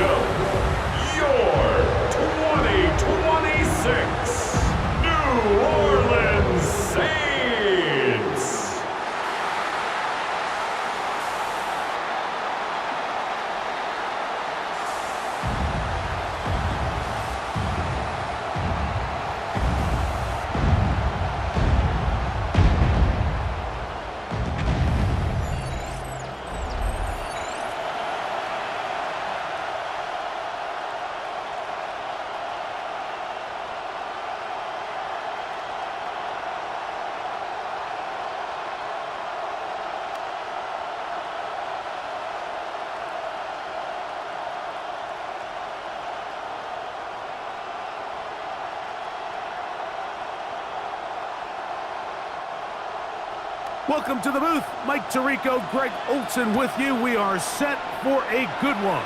show, your 2026 New Orleans Saints. Welcome to the booth. Mike Tirico, Greg Olson with you. We are set for a good one.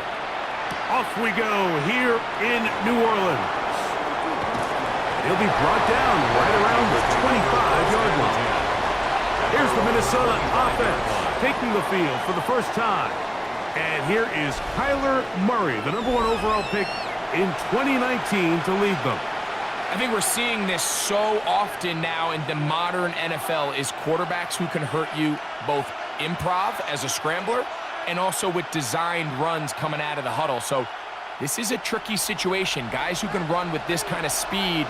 Off we go here in New Orleans. He'll be brought down right around the 25-yard line. Here's the Minnesota offense taking the field for the first time. And here is Kyler Murray, the #1 overall pick in 2019 to lead them. I think we're seeing this so often now in the modern NFL is quarterbacks who can hurt you both improv as a scrambler and also with designed runs coming out of the huddle. So this is a tricky situation. Guys who can run with this kind of speed,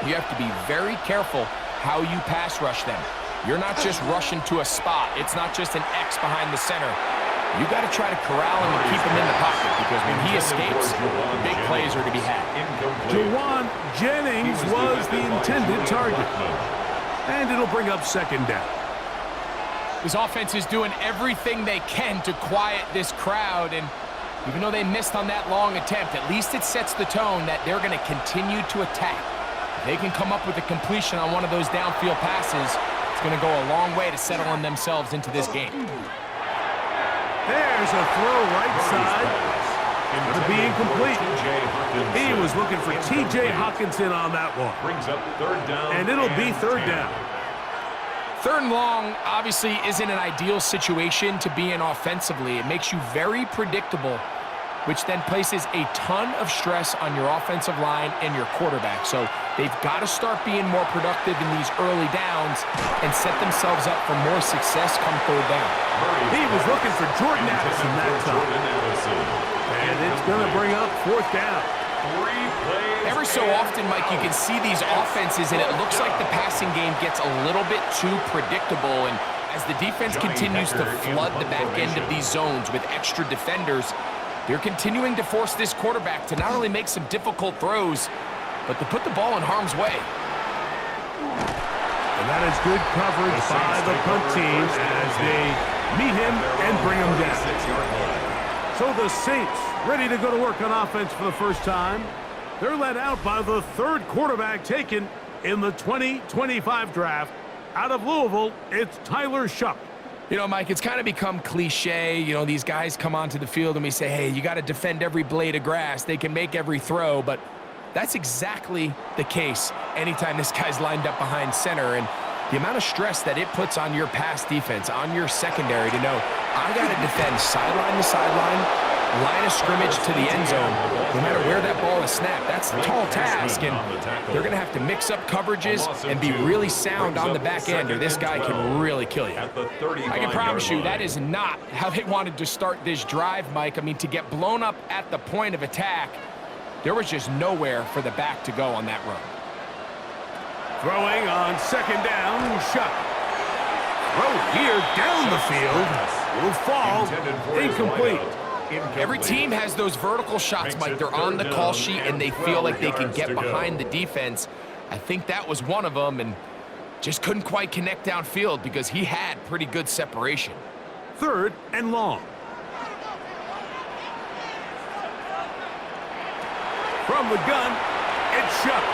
you have to be very careful how you pass rush them. You're not just rushing to a spot. It's not just an X behind the center. You got to try to corral him and keep him in the pocket because when he escapes, big plays are to be had. Jawan Jennings was the intended target. And it'll bring up second down. This offense is doing everything they can to quiet this crowd, and even though they missed on that long attempt, at least it sets the tone that they're going to continue to attack. If they can come up with a completion on one of those downfield passes, it's going to go a long way to settling themselves into this game. There's a throw right side. Going to be incomplete. He was looking for T.J. Hawkinson on that one. Brings up third down. And it'll be third down. Third and long obviously isn't an ideal situation to be in offensively. It makes you very predictable, which then places a ton of stress on your offensive line and your quarterback. So they've got to start being more productive in these early downs and set themselves up for more success come third down. He was looking for Jordan Addison that time. And it's going to bring up fourth down. Every so often, Mike, you can see these offenses, and it looks like the passing game gets a little bit too predictable. And as the defense continues to flood the back end of these zones with extra defenders, they're continuing to force this quarterback to not only make some difficult throws, but to put the ball in harm's way. And that is good coverage by the punt team as they meet him and bring him down. So the Saints ready to go to work on offense for the first time. They're led out by the third quarterback taken in the 2025 draft. Out of Louisville, it's Tyler Shupp. You know, Mike, it's kind of become cliche. You know, these guys come onto the field and we say, hey, you got to defend every blade of grass. They can make every throw, but that's exactly the case anytime this guy's lined up behind center. And the amount of stress that it puts on your pass defense, on your secondary to know, I got to defend sideline to sideline, line of scrimmage to the end zone, no matter where that ball is snapped. That's a tall task, and they're going to have to mix up coverages and be really sound on the back end, or this guy can really kill you. I can promise you that is not how they wanted to start this drive, Mike. I mean, to get blown up at the point of attack, there was just nowhere for the back to go on that run. Throwing on second down, Shupp. Throw here down the field. Will fall. Incomplete. Every team has those vertical shots, Mike. They're on the call sheet, and they feel like they can get behind the defense. I think that was one of them, and just couldn't quite connect downfield because he had pretty good separation. Third and long. From the gun, it's Shupp.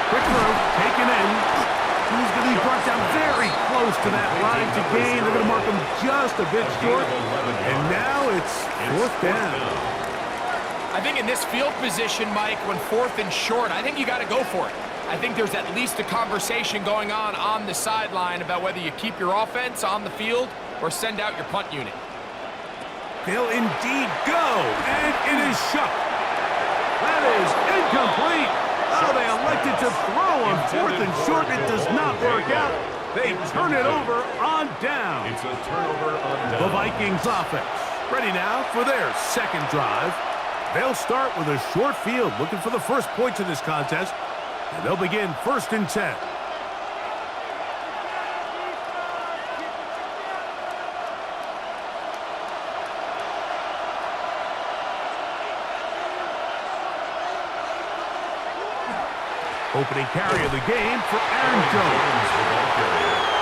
Quick throw, taken in. He's going to be brought down very close to that line to gain. They're going to mark him just a bit short. And now it's fourth down. I think in this field position, Mike, when fourth and short, I think you got to go for it. I think there's at least a conversation going on the sideline about whether you keep your offense on the field or send out your punt unit. They'll indeed go, and it is shut. That is incomplete. Oh, they elected to throw on 4th and short. It does not work out. They turn it over on down. It's a turnover on down. The Vikings offense ready now for their second drive. They'll start with a short field, looking for the first points of this contest, and they'll begin 1st and 10. Opening carry of the game for Aaron Jones.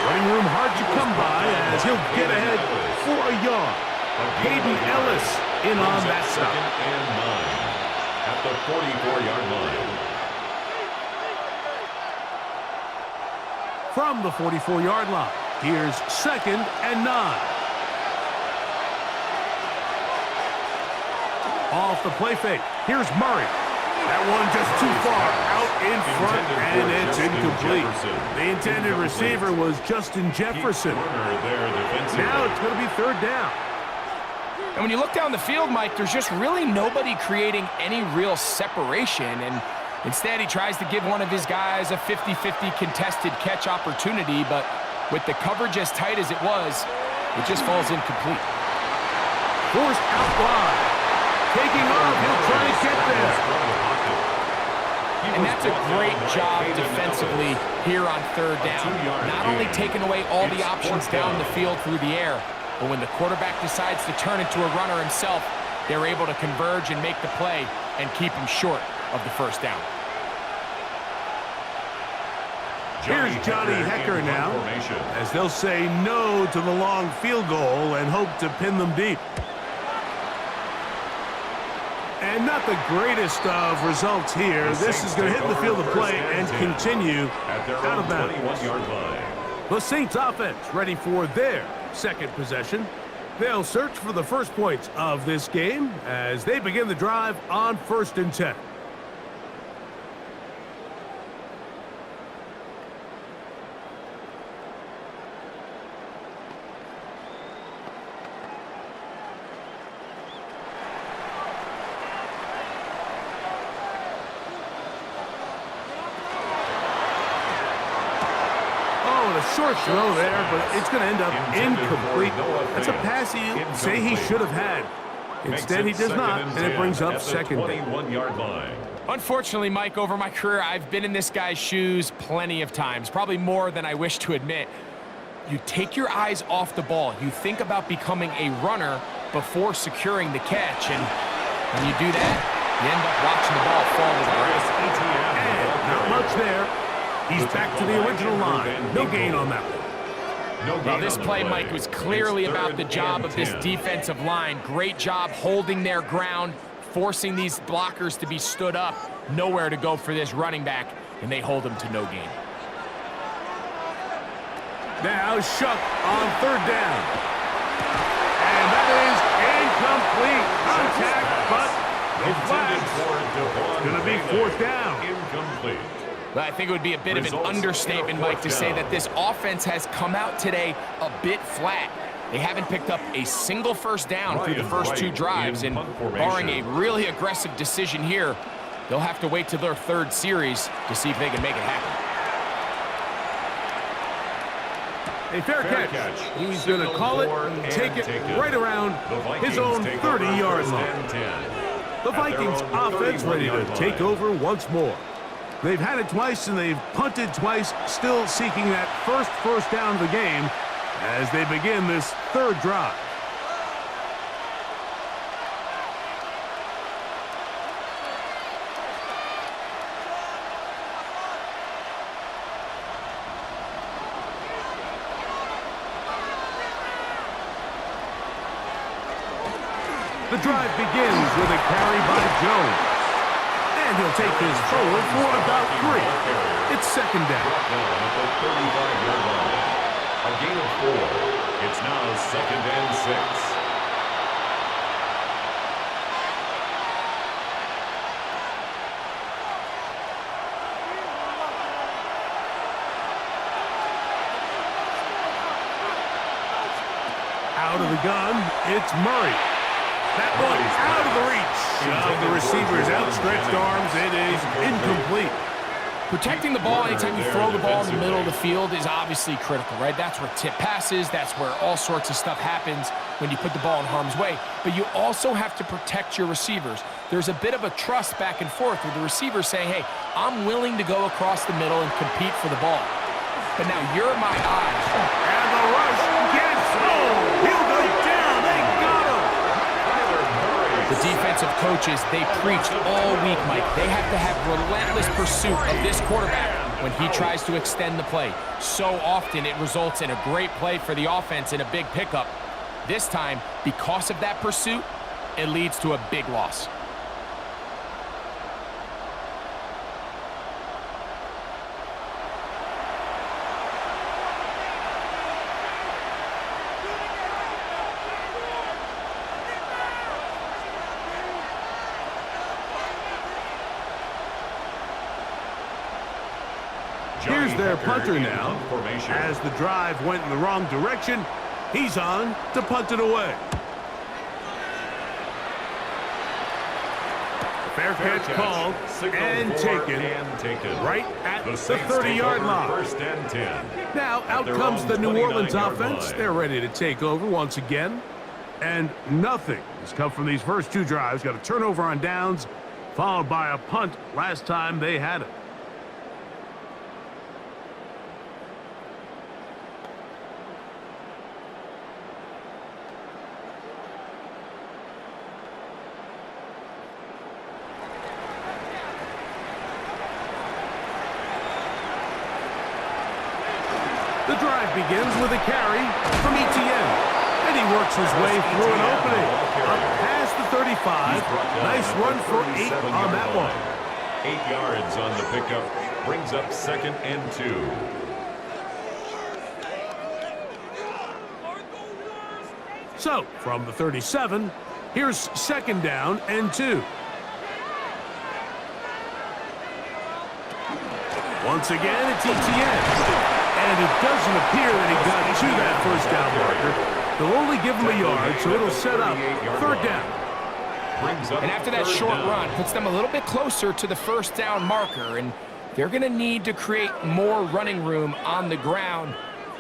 Running room hard to come by as he'll get ahead for a yard. Hayden Ellis in on that stop. 2nd and 9 at the 44-yard line. From the 44-yard line, here's 2nd and 9. Off the play fake, here's Murray. That one just too far out in front, and it's incomplete. The intended receiver was Justin Jefferson. Now it's going to be 3rd down. And when you look down the field, Mike, there's just really nobody creating any real separation. And instead, he tries to give one of his guys a 50-50 contested catch opportunity. But with the coverage as tight as it was, it just falls incomplete. Forced out wide. Taking off, he'll try to get there. And that's a great job defensively here on 3rd down. Not only taking away all the options down the field through the air, but when the quarterback decides to turn into a runner himself, they're able to converge and make the play and keep him short of the 1st down. Here's Johnny Hecker now, as they'll say no to the long field goal and hope to pin them deep. And not the greatest of results here. This is going to hit the field of play and continue out of bounds. The Saints offense ready for their second possession. They'll search for the first points of this game as they begin the drive on 1st and 10. Short throw there, but it's going to end up incomplete. That's a pass you say he should have had. Instead, he does not, and it brings up 2nd down. Unfortunately, Mike, over my career, I've been in this guy's shoes plenty of times, probably more than I wish to admit. You take your eyes off the ball. You think about becoming a runner before securing the catch, and when you do that, you end up watching the ball fall to the ground. And not much there. He's back to the original line. No gain on that one. Well, this play, Mike, was clearly about the job of this defensive line. Great job holding their ground, forcing these blockers to be stood up. Nowhere to go for this running back, and they hold him to no gain. Now Shuck on 3rd down. And that is incomplete. Contact, but no flags. It's going to be 4th down. Incomplete. But I think it would be a bit of an understatement, Mike, to say that this offense has come out today a bit flat. They haven't picked up a single 1st down through the first 2 drives, and barring a really aggressive decision here, they'll have to wait till their 3rd series to see if they can make it happen. A fair catch. He's going to call it and take it right around his own 30-yard line. The Vikings offense ready to take over once more. They've had it twice, and they've punted twice, still seeking that first down of the game as they begin this 3rd drive. The drive begins with a carry by Jones. And he'll take this forward for about 3. It's 2nd down. At the 35-yard line. A gain of 4. It's now 2nd and 6. Out of the gun, it's Murray. That one out of the reach of the receiver's outstretched arms. It is incomplete. Protecting the ball anytime you throw the ball in the middle of the field is obviously critical, right? That's where tip passes, that's where all sorts of stuff happens when you put the ball in harm's way. But you also have to protect your receivers. There's a bit of a trust back and forth with the receiver saying, hey, I'm willing to go across the middle and compete for the ball. But now you're my eyes. And the rush gets home. He'll go down. They got him. The defensive coaches, they preached all week, Mike. They have to have relentless pursuit of this quarterback when he tries to extend the play. So often it results in a great play for the offense and a big pickup. This time, because of that pursuit, it leads to a big loss. Here's their punter now. As the drive went in the wrong direction, he's on to punt it away. Fair catch called and taken right at the 30-yard line. First and 10. Now out comes the New Orleans offense. They're ready to take over once again. And nothing has come from these first two drives. Got a turnover on downs, followed by a punt last time they had it. The drive begins with a carry from Etienne, and he works his way through an opening. Up past the 35. Nice run for 8 on that one. 8 yards on the pickup. Brings up 2nd and 2. So, from the 37, here's 2nd down and 2. Once again, it's Etienne. And it doesn't appear that he got to that first down marker. They'll only give him a yard, so it'll set up 3rd down. And after that short run, puts them a little bit closer to the first down marker, and they're going to need to create more running room on the ground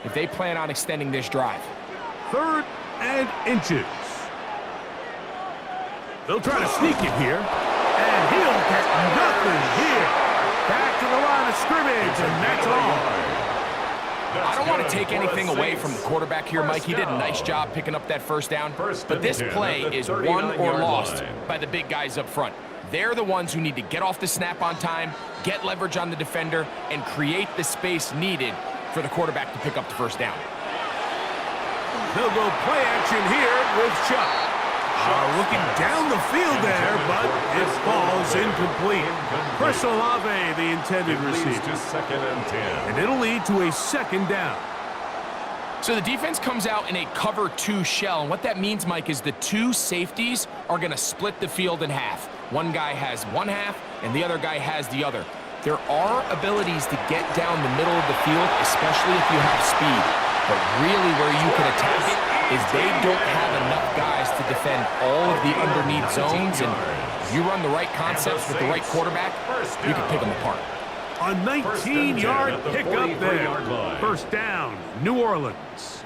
if they plan on extending this drive. 3rd and inches. They'll try to sneak it here, and he'll get nothing here. Back to the line of scrimmage, and that's all. I don't want to take anything away from the quarterback here, Mike. He did a nice job picking up that first down. But this play is won or lost by the big guys up front. They're the ones who need to get off the snap on time, get leverage on the defender, and create the space needed for the quarterback to pick up the first down. They'll go play action here with Chuck. Looking down the field there, but it falls incomplete. Chris Olave, the intended receiver. To 2nd and 10. And it'll lead to a 2nd down. So the defense comes out in a cover 2 shell, and what that means, Mike, is the 2 safeties are going to split the field in half. One guy has one half, and the other guy has the other. There are abilities to get down the middle of the field, especially if you have speed. But really where you can attack it is they don't have enough guys to defend all of the underneath zones, and if you run the right concepts with the right quarterback, you can pick them apart. A 19-yard pickup there. 1st down, New Orleans.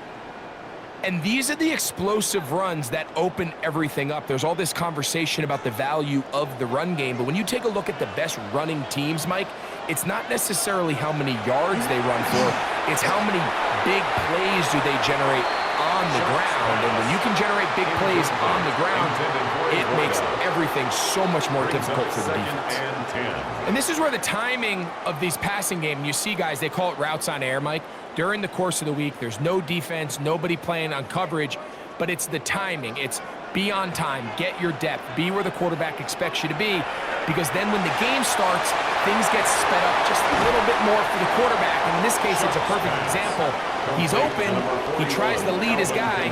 And these are the explosive runs that open everything up. There's all this conversation about the value of the run game, but when you take a look at the best running teams, Mike, it's not necessarily how many yards they run for, it's how many big plays do they generate on the ground. And when you can generate big plays on the ground, it makes everything so much more difficult for the defense. And this is where the timing of these passing game, you see guys, they call it routes on air, Mike. During the course of the week, there's no defense, nobody playing on coverage, but it's the timing. It's be on time, get your depth, be where the quarterback expects you to be, because then when the game starts, things get sped up just a little bit more for the quarterback. And in this case, it's a perfect example. He's open, he tries to lead his guy,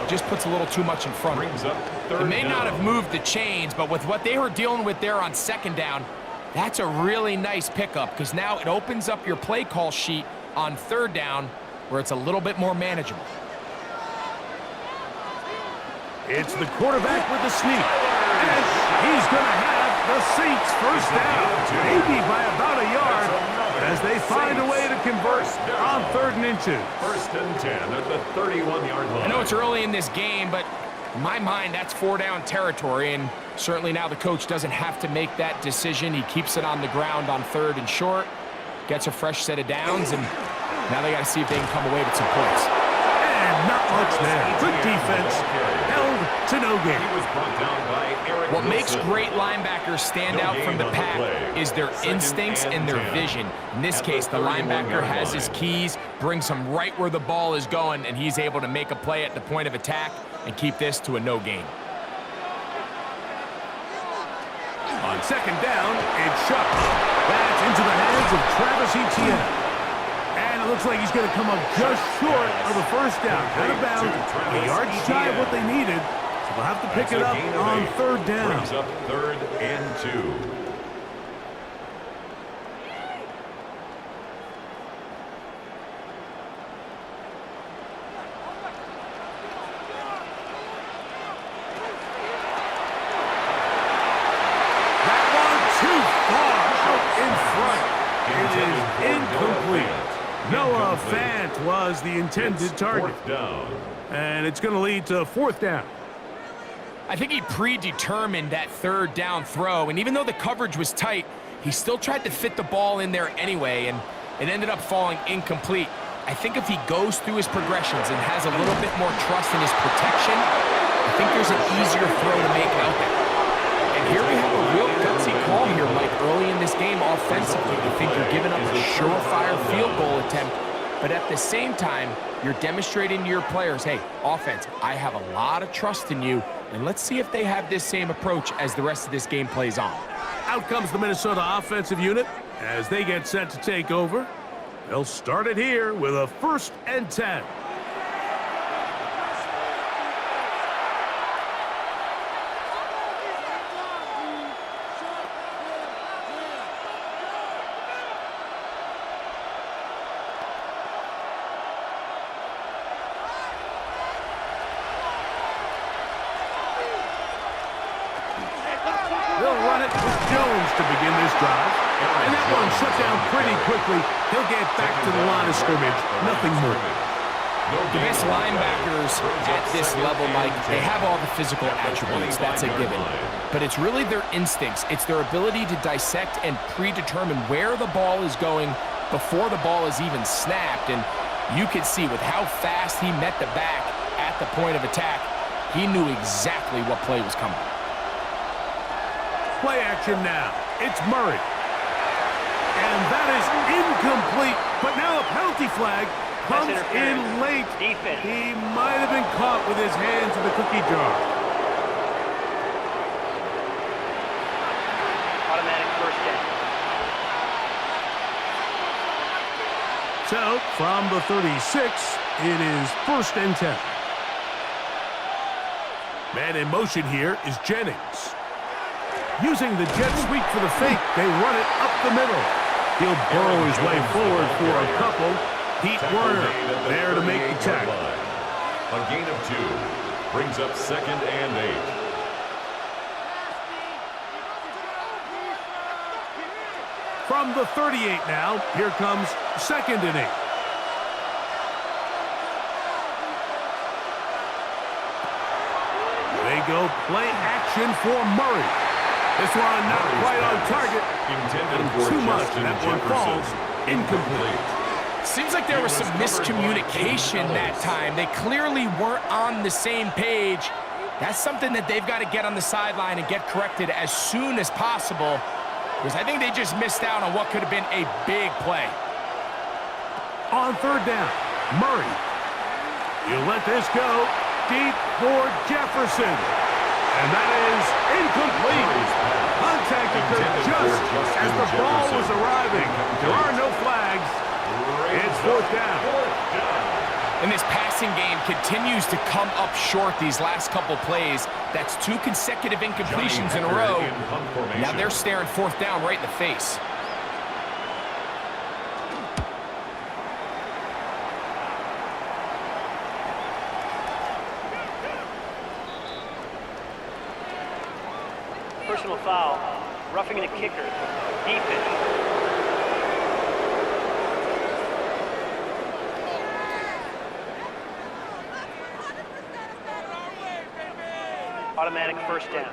just puts a little too much in front of him. He may not have moved the chains, but with what they were dealing with there on 2nd down, that's a really nice pickup, because now it opens up your play call sheet on 3rd down, where it's a little bit more manageable. It's the quarterback with the sneak. And he's going to have the Saints first down, maybe by about a yard, as they find a way to convert on 3rd and inches. 1st and 10 at the 31-yard line. I know it's early in this game, but in my mind, that's 4-down territory, and certainly now the coach doesn't have to make that decision. He keeps it on the ground on 3rd and short, gets a fresh set of downs, and now they got to see if they can come away with some points. And not much there. Good defense. Held to no gain. He was brought down by Eric What makes Wilson. great linebackers stand out from the pack is their instincts and their vision. In this case, the linebacker has his keys, brings him right where the ball is going, and he's able to make a play at the point of attack and keep this to a no gain. On 2nd down, it's shot. That's into the hands of Travis Etienne. And it looks like he's going to come up just short of the first down. Out of bounds, a yard shy of what they needed. So they'll have to pick it up on 3rd down. Brings up 3rd and 2. Noah Fant was the intended target. And it's going to lead to 4th down. I think he predetermined that 3rd down throw, and even though the coverage was tight, he still tried to fit the ball in there anyway, and it ended up falling incomplete. I think if he goes through his progressions and has a little bit more trust in his protection, I think there's an easier throw to make out there. And here we have a real gutsy call here, Mike, early in this game offensively. I think you're giving up a surefire field goal attempt, but at the same time, you're demonstrating to your players, hey, offense, I have a lot of trust in you, and let's see if they have this same approach as the rest of this game plays on. Out comes the Minnesota offensive unit as they get set to take over. They'll start it here with a 1st and 10. They'll run it with Jones to begin this drive. And that one shut down pretty quickly. He'll get back to the line of scrimmage. Nothing more. The best linebackers at this level, Mike, they have all the physical attributes. That's a given. But it's really their instincts. It's their ability to dissect and predetermine where the ball is going before the ball is even snapped. And you can see with how fast he met the back at the point of attack, he knew exactly what play was coming. Play action now. It's Murray. And that is incomplete. But now a penalty flag comes in late. He might have been caught with his hands in the cookie jar. Automatic first down. So, from the 36, it is 1st and 10. Man in motion here is Jennings. Using the jet sweep for the fake, they run it up the middle. He'll burrow his way forward for a couple. Pete Werner there to make the tackle. A gain of 2 brings up 2nd and 8. From the 38 now, here comes 2nd and 8. They go play action for Murray. This one not quite on target. Intended for Too much. Justin That one Jefferson. falls incomplete. Seems like there was some miscommunication that time. They clearly weren't on the same page. That's something that they've got to get on the sideline and get corrected as soon as possible, because I think they just missed out on what could have been a big play. On 3rd down, Murray. You let this go deep for Jefferson. And that is incomplete. Contact occurred just as the ball was arriving. There are no flags. It's 4th down. And this passing game continues to come up short these last couple plays. That's 2 consecutive incompletions in a row. Now they're staring 4th down right in the face. personal foul. Roughing the kicker. Defense. Automatic first down.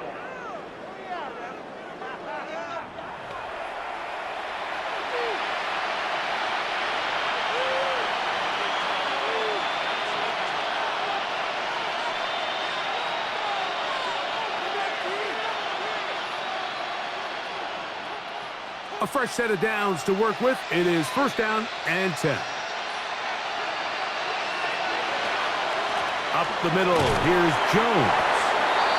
A fresh set of downs to work with. It is first down and 10. Up the middle, here's Jones.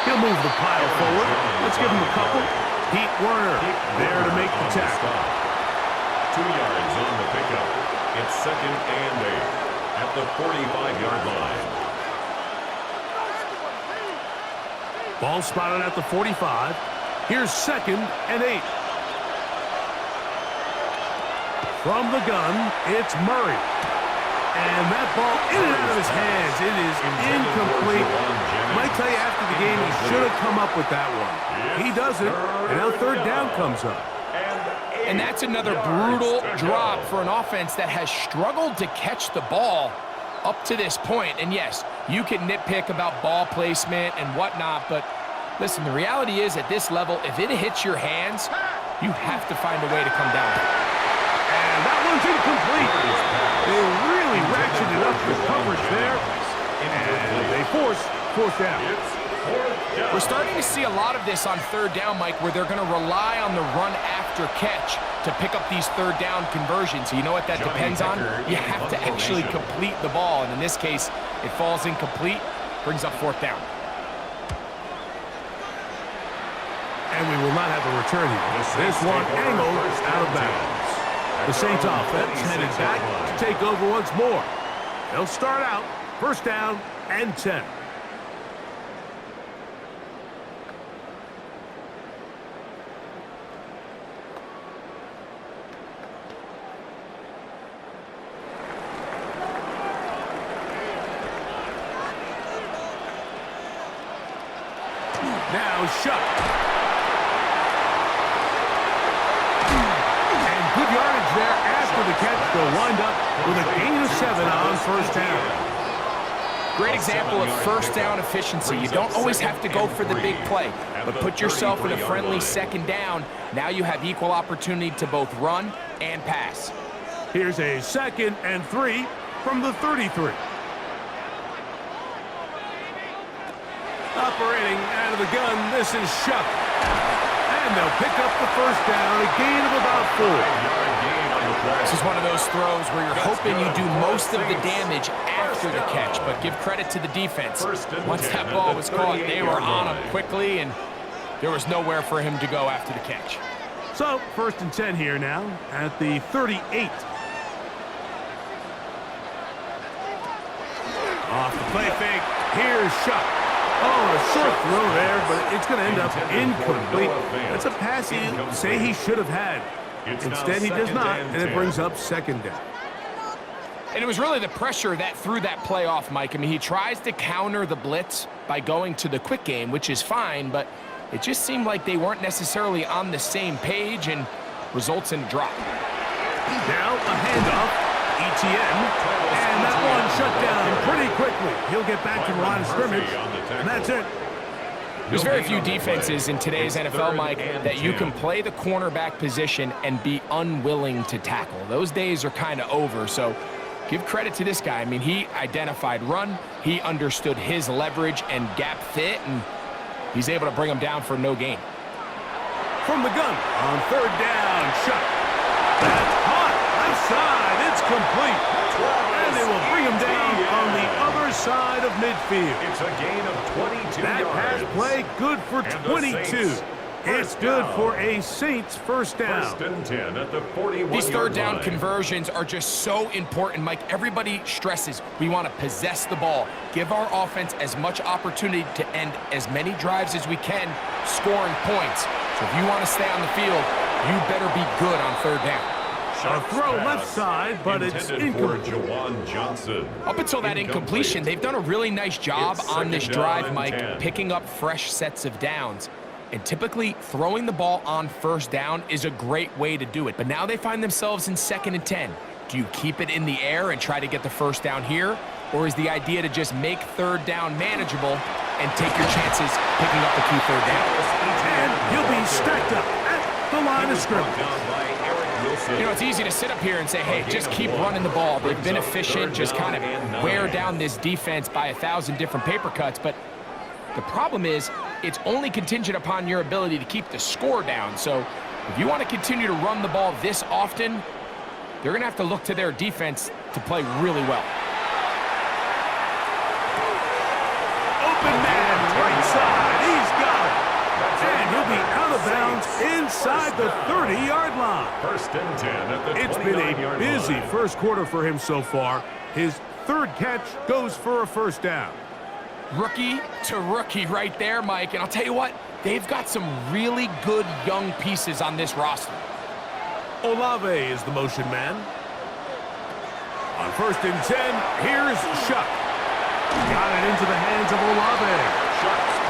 He'll move the pile forward. Let's give him a couple. Pete Werner there to make the tackle. 2 yards on the pickup. It's second and 8 at the 45-yard line. Ball spotted at the 45. Here's second and 8. From the gun, it's Murray. And that ball in and out of his hands. It is incomplete. Might tell you after the game he should have come up with that one. He doesn't, and now third down comes up. And that's another brutal drop for an offense that has struggled to catch the ball up to this point. And yes, you can nitpick about ball placement and whatnot, but listen, the reality is at this level, if it hits your hands, you have to find a way to come down. And that one's incomplete. They really ratcheted up the coverage there. And they force fourth down. We're starting to see a lot of this on third down, Mike, where they're going to rely on the run after catch to pick up these third down conversions. You know what that depends on? You have to actually complete the ball. And in this case, it falls incomplete, brings up fourth down. And we will not have a return here. This one angled out of bounds. The Saints offense headed back to take over once more. They'll start out first down and 10. Now Shuck. And good yardage there after the catch. They'll wind up with a gain of 7 on first down. Great example of first down efficiency. You don't always have to go for the big play, but put yourself in a friendly second down. Now you have equal opportunity to both run and pass. Here's a second and 3 from the 33. Operating out of the gun, this is Shuck. And they'll pick up the first down, a gain of about 4. This is one of those throws where you're hoping you do most of the damage after the catch, but give credit to the defense. Once that ball was caught, they were on him quickly, and there was nowhere for him to go after the catch. So, first and 10 here now at the 38. Off the play fake, here's Shuck. Oh, a short throw there, but it's going to end up incomplete. That's a pass he'd say he should have had. Instead, he does not, and it brings up second down. And it was really the pressure that threw that play off, Mike. I mean, he tries to counter the blitz by going to the quick game, which is fine, but it just seemed like they weren't necessarily on the same page and results in a drop. Now a handoff, ETN. And that one shut down pretty quickly. He'll get back to the line of scrimmage, and that's it. There's very few defenses in today's NFL, Mike, that you can play the cornerback position and be unwilling to tackle. Those days are kind of over, so give credit to this guy. I mean, he identified run, he understood his leverage and gap fit, and he's able to bring him down for no gain. From the gun on third down, Shuck. That's hot, left side, it's complete. And they will bring him down on the other side of midfield. It's a gain of 22 that yards. pass play good for 22. It's good for a Saints first down. First and 10 at the 41-yard These third down line. conversions are just so important, Mike. Everybody stresses we want to possess the ball, give our offense as much opportunity to end as many drives as we can, scoring points. So if you want to stay on the field, you better be good on third down. A throw left side, but it's incomplete. Up until that incompletion, they've done a really nice job on this drive, Mike, picking up fresh sets of downs. And typically, throwing the ball on first down is a great way to do it. But now they find themselves in 2nd and 10. Do you keep it in the air and try to get the first down here? Or is the idea to just make 3rd down manageable and take your chances picking up the key 3rd down? And he'll be stacked up at the line of scrimmage. You know, it's easy to sit up here and say, hey, just keep running the ball. They've been efficient, just kind of wear down this defense by 1,000 different paper cuts. But the problem is, it's only contingent upon your ability to keep the score down. So if you want to continue to run the ball this often, they're going to have to look to their defense to play really well. Open man, right side. He's got it. And he'll be out of bounds inside the 30-yard line. 1st and 10 at the 29-yard line. It's been a busy first quarter for him so far. His 3rd catch goes for a first down. Rookie to rookie right there, Mike. And I'll tell you what, they've got some really good young pieces on this roster. Olave is the motion man. On 1st and 10, here's Shuck. Got it into the hands of Olave.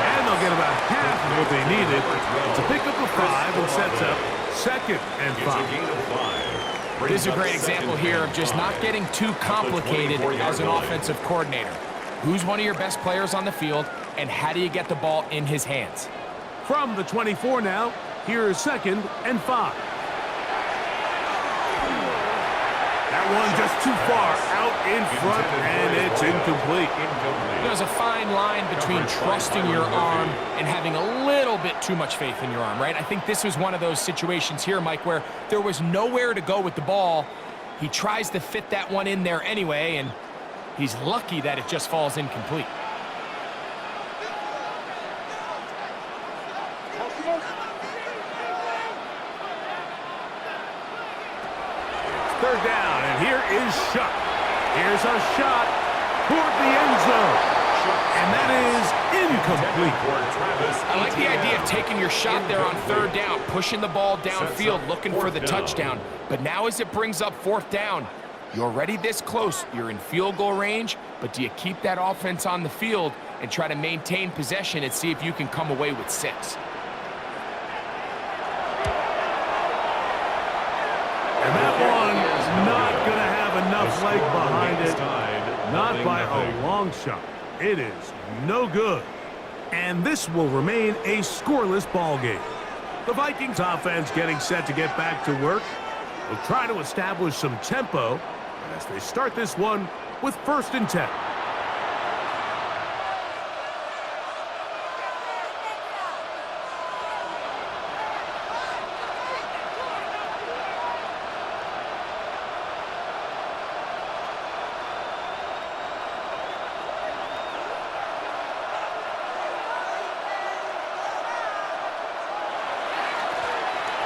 And they'll get about half of what they needed to pick up a 5 and sets up 2nd and 5. This is a great example here of just not getting too complicated as an offensive coordinator. Who's one of your best players on the field, and how do you get the ball in his hands? From the 24 now, here is 2nd and 5. That one just too far out in front, and it's incomplete. There's a fine line between trusting your arm and having a little bit too much faith in your arm, right? I think this was one of those situations here, Mike, where there was nowhere to go with the ball. He tries to fit that one in there anyway, and he's lucky that it just falls incomplete. Third down, and here is Shuck. Here's a shot toward the end zone. And that is incomplete. I like the idea of taking your shot there on 3rd down, pushing the ball downfield, looking for the touchdown. But now as it brings up 4th down, you're already this close. You're in field goal range, but do you keep that offense on the field and try to maintain possession and see if you can come away with 6? And that one is not going to have enough leg behind it. Not by a long shot. It is no good. And this will remain a scoreless ball game. The Vikings offense getting set to get back to work. They'll try to establish some tempo as they start this one with 1st and 10.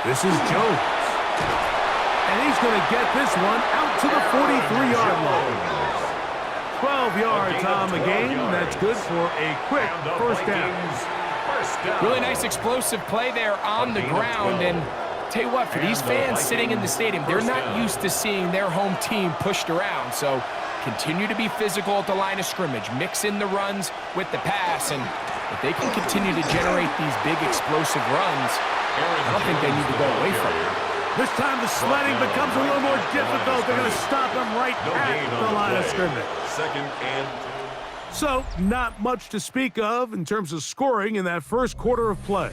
This is Jones. And he's going to get this one out to the 43-yard line. 12 yards on the game. That's good for a quick first down. Really nice explosive play there on the ground. And tell you what, for these fans sitting in the stadium, they're not used to seeing their home team pushed around. So continue to be physical at the line of scrimmage. Mix in the runs with the pass. And if they can continue to generate these big explosive runs, I don't think they need to go away from it. This time the sledding becomes a little more difficult. They're going to stop him right at the line of scrimmage. 2nd and 2. So, not much to speak of in terms of scoring in that first quarter of play.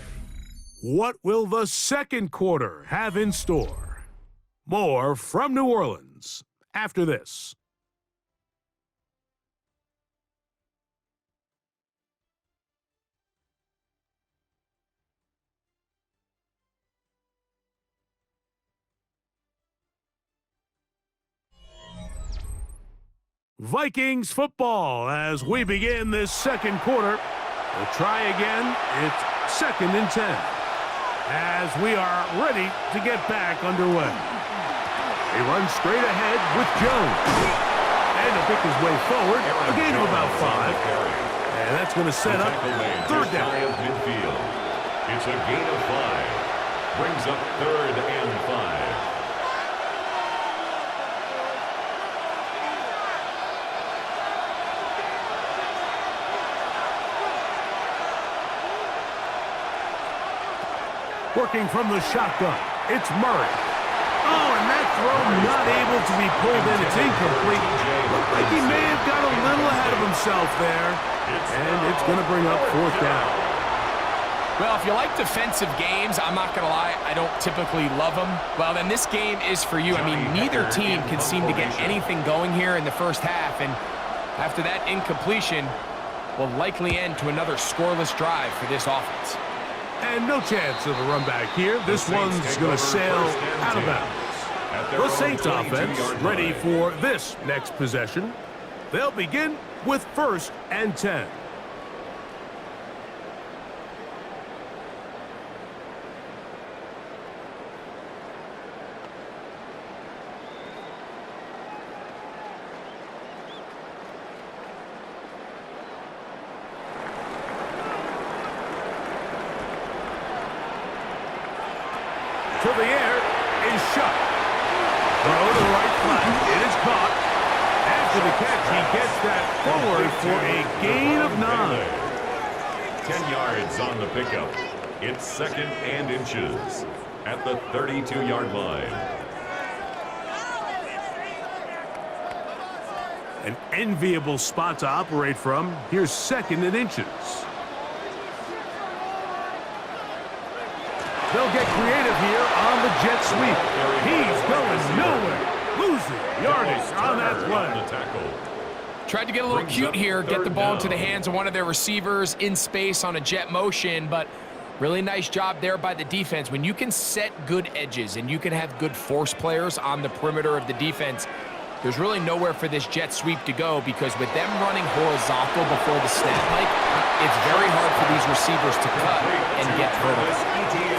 What will the second quarter have in store? More from New Orleans after this. Vikings football as we begin this second quarter. We'll try again. It's 2nd and 10 as we are ready to get back underway. He runs straight ahead with Jones. And to pick his way forward, a gain of about 5. And that's going to set up 3rd down. It's a gain of 5. Brings up 3rd and 5. Working from the shotgun, it's Murray. Oh, and that throw not able to be pulled in. It's incomplete. Looked like he may have got a little ahead of himself there. And it's going to bring up fourth down. Well, if you like defensive games, I'm not going to lie, I don't typically love them. Well, then this game is for you. I mean, neither team can seem to get anything going here in the first half. And after that incompletion, will likely end to another scoreless drive for this offense. And no chance of a run back here. This one's going to sail out of bounds. The Saints offense ready for this next possession. They'll begin with 1st and 10. To the air is shot. Throw to the right flat. It is caught. After the catch, he gets that forward for a gain of 9. 10 yards on the pickup. It's 2nd and inches at the 32-yard line. An enviable spot to operate from. Here's 2nd and inches. They'll get creative here on the jet sweep. He's going nowhere. Losing yardage on that play. Tried to get a little cute here, get the ball into the hands of one of their receivers in space on a jet motion, but really nice job there by the defense. When you can set good edges and you can have good force players on the perimeter of the defense, there's really nowhere for this jet sweep to go, because with them running horizontal before the snap, Mike, it's very hard for these receivers to cut and get vertical.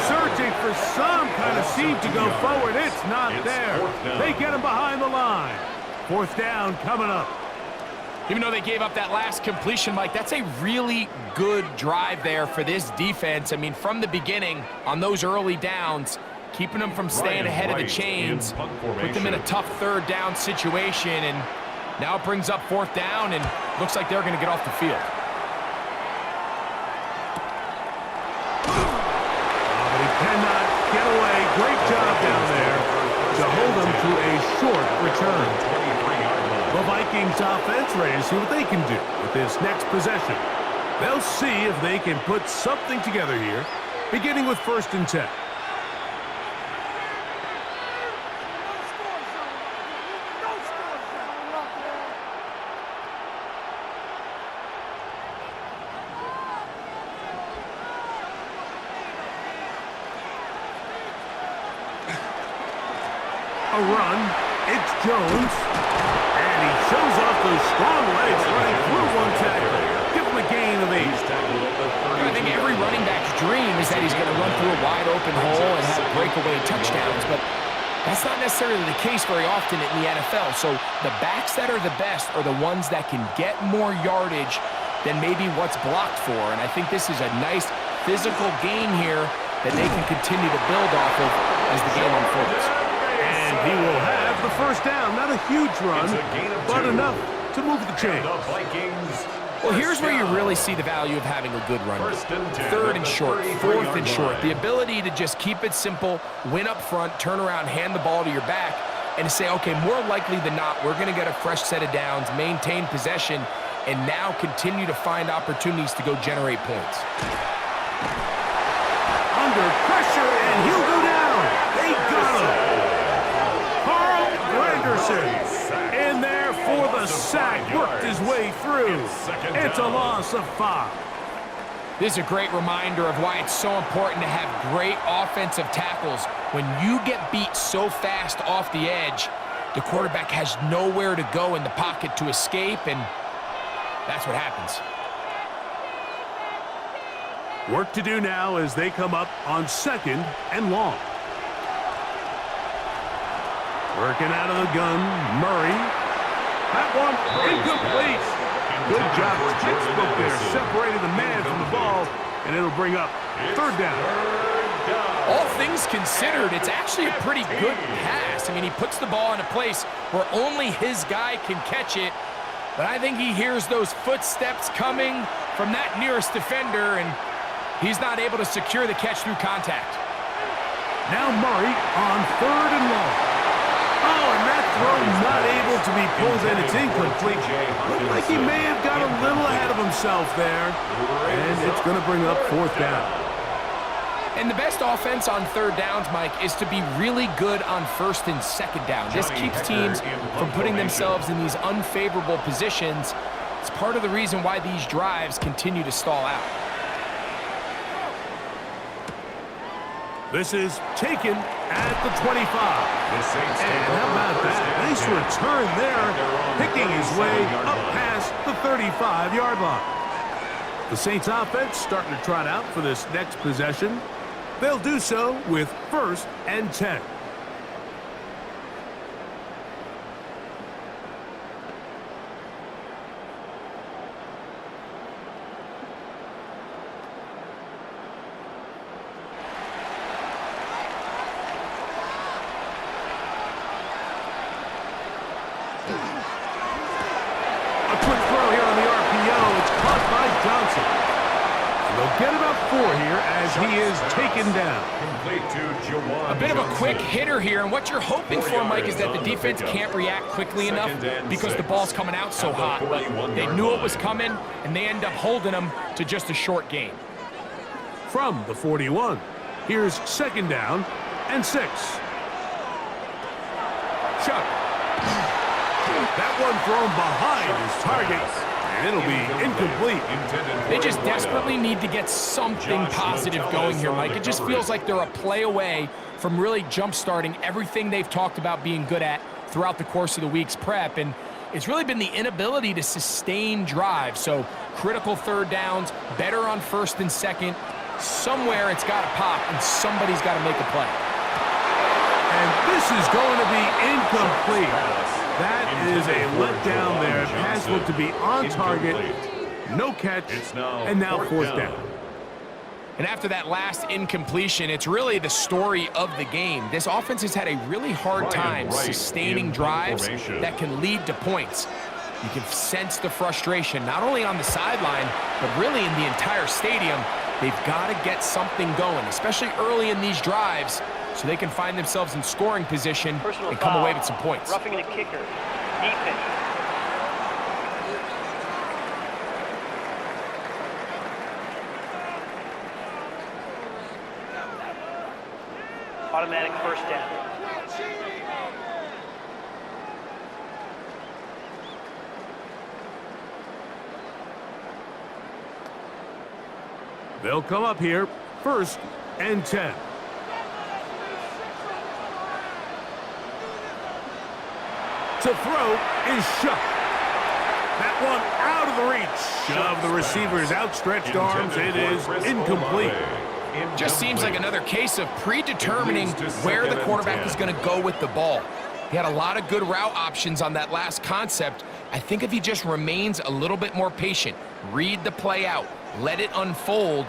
Searching for some kind of seam to go forward. It's not there. They get him behind the line. 4th down coming up. Even though they gave up that last completion, Mike, that's a really good drive there for this defense. I mean, from the beginning, on those early downs, keeping them from staying ahead of the chains, put them in a tough 3rd down situation, and now it brings up 4th down, and looks like they're going to get off the field. But he cannot get away. Great job down there to hold him to a short return. The Vikings offense ready to see what they can do with this next possession. They'll see if they can put something together here, beginning with 1st and 10. A run, it's Jones, and he shows off those strong legs running through one tackle. Give him a gain of 8. I think every running back's dream is that he's going to run through a wide open hole and have breakaway touchdowns, but that's not necessarily the case very often in the NFL. So the backs that are the best are the ones that can get more yardage than maybe what's blocked for, and I think this is a nice physical gain here that they can continue to build off of as the game unfolds. And he will have the 1st down. Not a huge run, but enough to move the chains. Well, here's where you really see the value of having a good run. 3rd and short, 4th and short. The ability to just keep it simple, win up front, turn around, hand the ball to your back, and say, okay, more likely than not, we're going to get a fresh set of downs, maintain possession, and now continue to find opportunities to go generate points. Under pressure, and he'll go down. They got him. In there for the sack, worked his way through. It's a loss of 5. This is a great reminder of why it's so important to have great offensive tackles. When you get beat so fast off the edge, the quarterback has nowhere to go in the pocket to escape, and that's what happens. Work to do now as they come up on 2nd and long. Working out of the gun, Murray. That one incomplete. Good job. Textbook there, separating the man from the ball, and it'll bring up 3rd down. All things considered, it's actually a pretty good pass. I mean, he puts the ball in a place where only his guy can catch it, but I think he hears those footsteps coming from that nearest defender, and he's not able to secure the catch through contact. Now Murray on 3rd and long. Oh, and that throw not able to be pulled in. It's incomplete. Looked like he may have got a little ahead of himself there. And it's going to bring up 4th down. And the best offense on 3rd downs, Mike, is to be really good on 1st and 2nd down. This keeps teams from putting themselves in these unfavorable positions. It's part of the reason why these drives continue to stall out. This is taken at the 25. And how about that? Nice return there, picking his way up past the 35-yard line. The Saints offense starting to trot out for this next possession. They'll do so with 1st and 10. Get about 4 here as he is taken down. A bit of a quick hitter here, and what you're hoping for, Mike, is that the defense can't react quickly enough because the ball's coming out so hot. But they knew it was coming, and they end up holding them to just a short gain. From the 41, here's 2nd down and 6. Chuck. That one thrown behind his target. And it'll be incomplete. They just desperately need to get something positive going here, Mike. It just feels like they're a play away from really jump-starting everything they've talked about being good at throughout the course of the week's prep. And it's really been the inability to sustain drives. So critical 3rd downs, better on 1st and 2nd. Somewhere it's got to pop, and somebody's got to make a play. And this is going to be incomplete. That is a letdown there. Pass looked to be on target. No catch. And now 4th down. And after that last incompletion, it's really the story of the game. This offense has had a really hard time sustaining drives that can lead to points. You can sense the frustration, not only on the sideline, but really in the entire stadium. They've got to get something going, especially early in these drives, so they can find themselves in scoring position and come away with some points. Roughing the kicker. Defense. Automatic 1st down. They'll come up here, 1st and 10. To throw is Shuck. That one out of the reach of the receiver's outstretched arms. It is incomplete. Just seems like another case of predetermining where the quarterback is going to go with the ball. He had a lot of good route options on that last concept. I think if he just remains a little bit more patient, read the play out, let it unfold,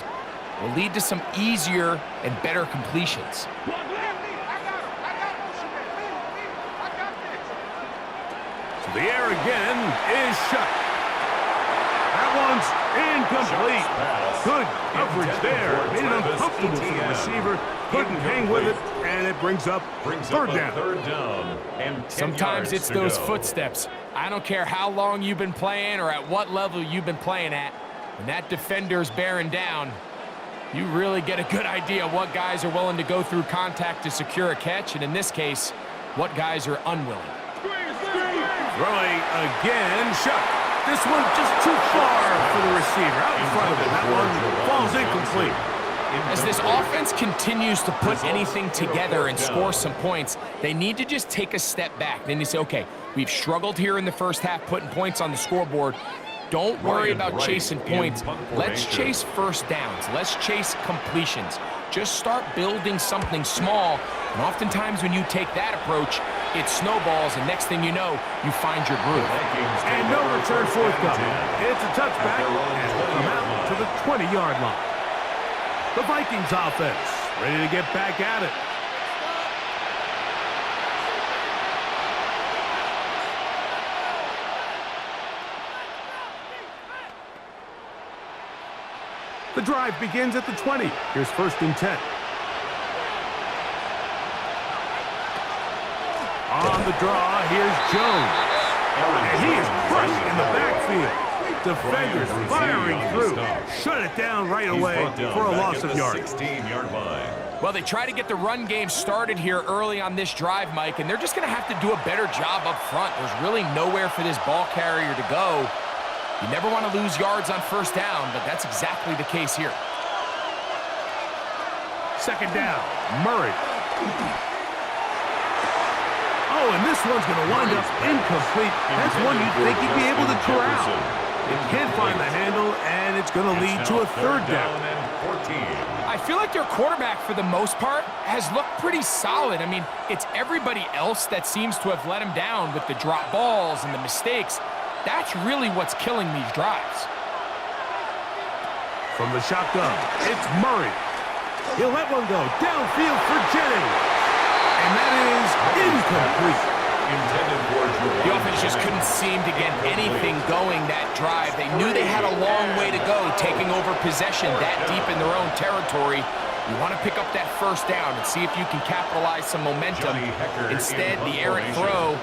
will lead to some easier and better completions. The air again is shut. That one's incomplete. Good coverage there. Made it uncomfortable for the receiver. Couldn't hang with it, and it brings up 3rd down. And sometimes it's those footsteps. I don't care how long you've been playing or at what level you've been playing at. When that defender's bearing down, you really get a good idea what guys are willing to go through contact to secure a catch, and in this case, what guys are unwilling. Throwing again, Shuck. This one just too far for the receiver. Out in front of him. That one falls incomplete. As this offense continues to put anything together and score some points, they need to just take a step back. Then you say, okay, we've struggled here in the first half putting points on the scoreboard. Don't worry about chasing points. Let's chase 1st downs. Let's chase completions. Just start building something small. And oftentimes when you take that approach, it snowballs, and next thing you know, you find your groove. And no return forthcoming. It's a touchback, and will come out to the 20-yard line. The Vikings offense ready to get back at it. The drive begins at the 20. Here's 1st and 10. On the draw, here's Jones. And he is crushed in the backfield. Defenders firing through. Shut it down right away for a loss of yards. 16-yard line. Well, they try to get the run game started here early on this drive, Mike, and they're just going to have to do a better job up front. There's really nowhere for this ball carrier to go. You never want to lose yards on first down, but that's exactly the case here. Second down, Murray. Oh, and this one's going to wind up incomplete. That's one you'd think he'd be able to corral. He can't find the handle, and it's going to lead to a third down. I feel like their quarterback, for the most part, has looked pretty solid. I mean, it's everybody else that seems to have let him down with the drop balls and the mistakes. That's really what's killing these drives. From the shotgun, it's Murray. He'll let one go downfield for Jennings. And that is incomplete. The offense just couldn't seem to get anything going that drive. They knew they had a long way to go, taking over possession that deep in their own territory. You want to pick up that first down and see if you can capitalize some momentum. Instead, the errant throw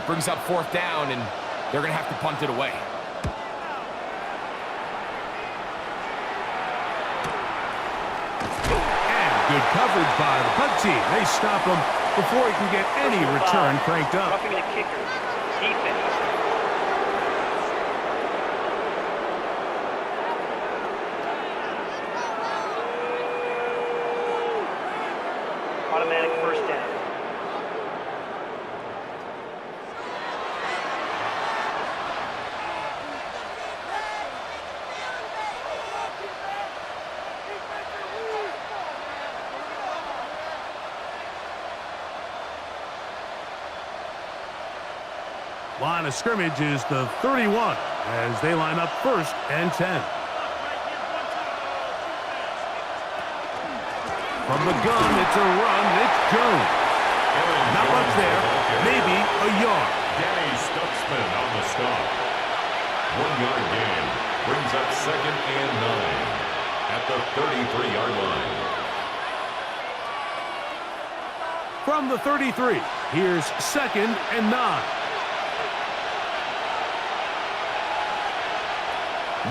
brings up fourth down, and they're going to have to punt it away. Good coverage by the punt team. They stop him before he can get any return cranked up. Roughing the kicker. Defense. Automatic first down. Line of scrimmage is the 31 as they line up first and 10. From the gun, it's a run. It's Jones. Not much there. Maybe a yard. Danny Stutzman on the stop. 1 yard gain brings up second and 9 at the 33-yard line. From the 33, here's second and 9.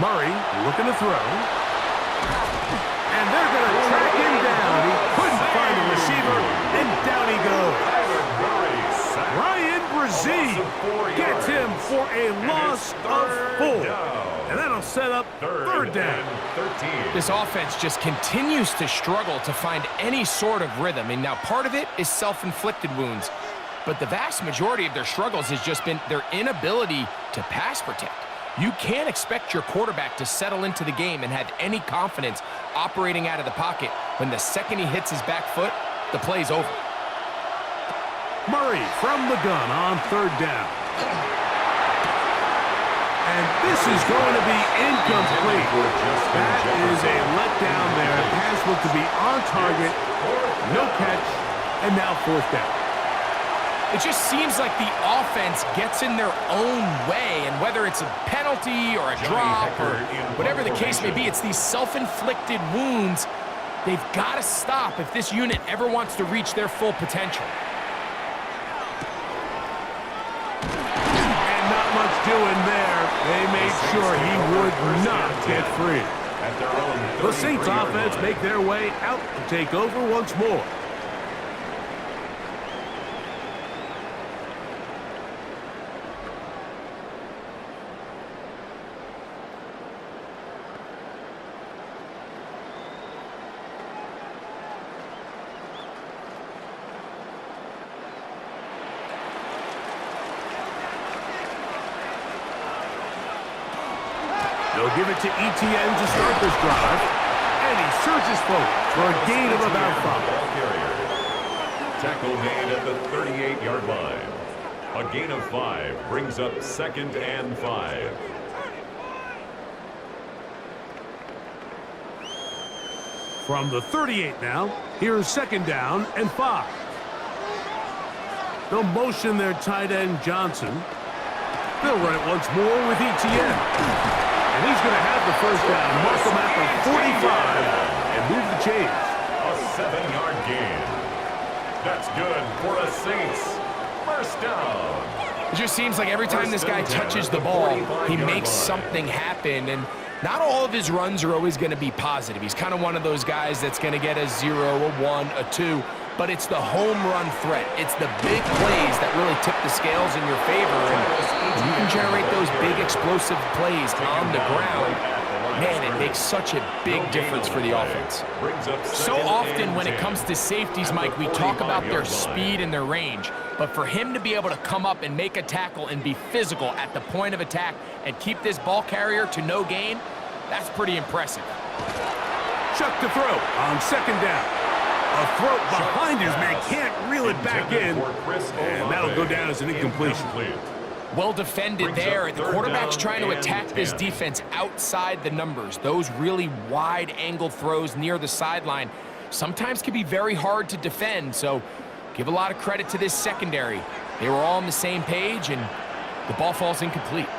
Murray looking to throw. And they're going to track him down. He couldn't find the receiver, and down he goes. Ryan Brzee gets him for a loss of 4. And that'll set up third down. This offense just continues to struggle to find any sort of rhythm. And now part of it is self-inflicted wounds. But the vast majority of their struggles has just been their inability to pass protect. You can't expect your quarterback to settle into the game and have any confidence operating out of the pocket when the second he hits his back foot, the play's over. Murray from the gun on third down. And this is going to be incomplete. That is a letdown there. The pass looked to be on target. No catch. And now fourth down. It just seems like the offense gets in their own way, and whether it's a penalty or a drop or whatever the case may be, it's these self-inflicted wounds they've got to stop if this unit ever wants to reach their full potential. And not much doing there. They made sure he would not get free. The Saints offense make their way out to take over once more. They'll give it to Etienne to start this drive. And he surges forward for a gain of about 5. Tackle made at the 38-yard line. A gain of 5 brings up second and 5. From the 38 now, here's second down and 5. They'll motion their tight end Johnson. They'll run it once more with Etienne. And he's going to have the first down, mark him at the 45, and move the chains. A 7-yard gain. That's good for a Saints. first down. It just seems like every time this guy touches the ball, he makes something happen, and not all of his runs are always going to be positive. He's kind of one of those guys that's going to get a 0, a 1, a 2, but it's the home run threat. It's the big plays that really tip the scales in your favor, and you can generate those big explosive plays on the ground. Man, it makes such a big difference for the offense. So often when it comes to safeties, Mike, we talk about their speed and their range. But for him to be able to come up and make a tackle and be physical at the point of attack and keep this ball carrier to no gain, that's pretty impressive. Chuck to throw on second down. A throw behind his man, can't reel it back in. And that'll go down as an incompletion. Well defended there. The quarterback's trying to attack this defense outside the numbers. Those really wide angle throws near the sideline sometimes can be very hard to defend, so give a lot of credit to this secondary. They were all on the same page, and the ball falls incomplete.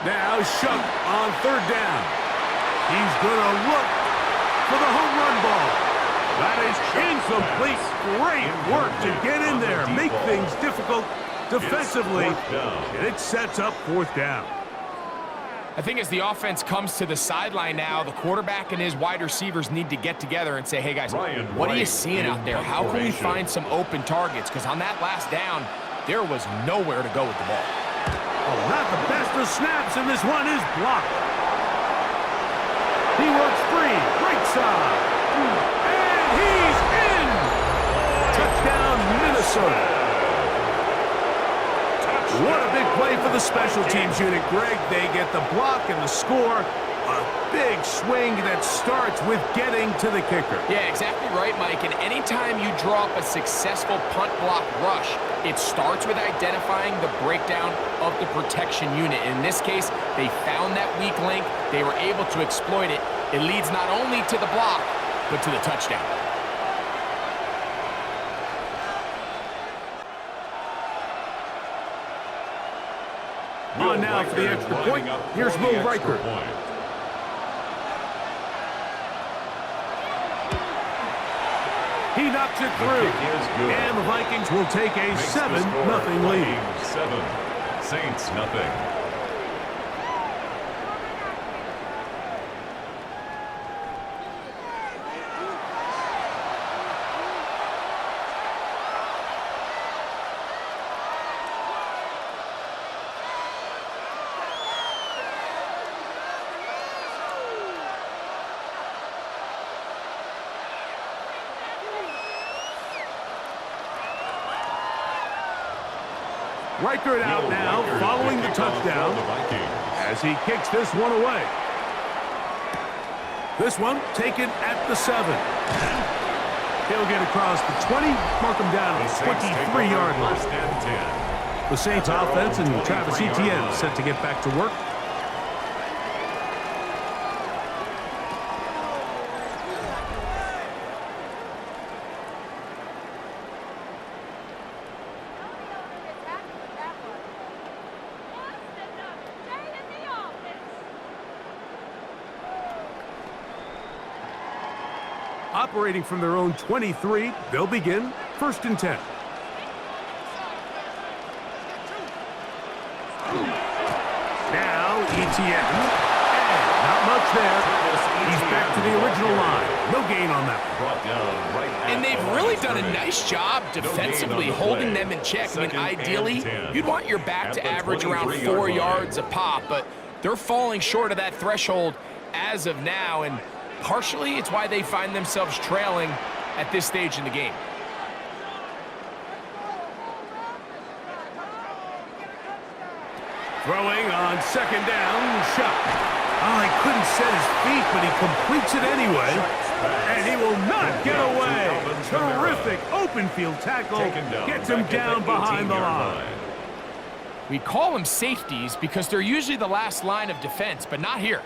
Now Shuck on third down. He's gonna look for the home run ball. That is incomplete. Great work to get in there, make things difficult defensively, and it sets up fourth down. I think as the offense comes to the sideline now, the quarterback and his wide receivers need to get together and say, hey guys, what are you seeing out there? How can we find some open targets? Because on that last down, there was nowhere to go with the ball. Oh, not the best of snaps, and this one is blocked. He works free, right side, and he's in! Touchdown, Minnesota. What a big play for the special teams unit, Greg. They get the block and the score. A big swing that starts with getting to the kicker. Yeah, exactly right, Mike. And anytime you draw up a successful punt block rush, it starts with identifying the breakdown of the protection unit. In this case, they found that weak link. They were able to exploit it. It leads not only to the block, but to the touchdown. On now for the extra point. Here's Will Riker. He knocks it through. And the Vikings will take a 7-0 lead. 7, Saints nothing. Riker it out now, following the touchdown, as he kicks this one away. This one taken at the 7. He'll get across the 20, mark him down at the 23-yard line. The Saints offense and Travis Etienne set to get back to work. Operating from their own 23, they'll begin 1st and 10. Now Etienne, and not much there. He's back to the original line. No gain on that. And they've really done a nice job defensively holding them in check. I mean, ideally, you'd want your back to average around 4 yards a pop, but they're falling short of that threshold as of now, and partially, it's why they find themselves trailing at this stage in the game. Throwing on 2nd down, shot. Oh, he couldn't set his feet, but he completes it anyway. And he will not get away. Terrific open field tackle. Gets him down behind the line. We call them safeties because they're usually the last line of defense, but not here.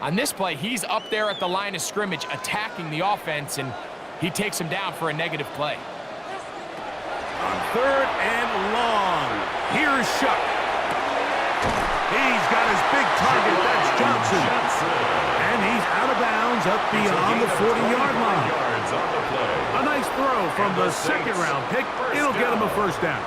On this play, he's up there at the line of scrimmage attacking the offense, and he takes him down for a negative play. On 3rd and long, here's Shuck. He's got his big target, that's Johnson. And he's out of bounds up beyond the 40-yard line. on the play. A nice throw from the second-round pick. It'll get him a first down.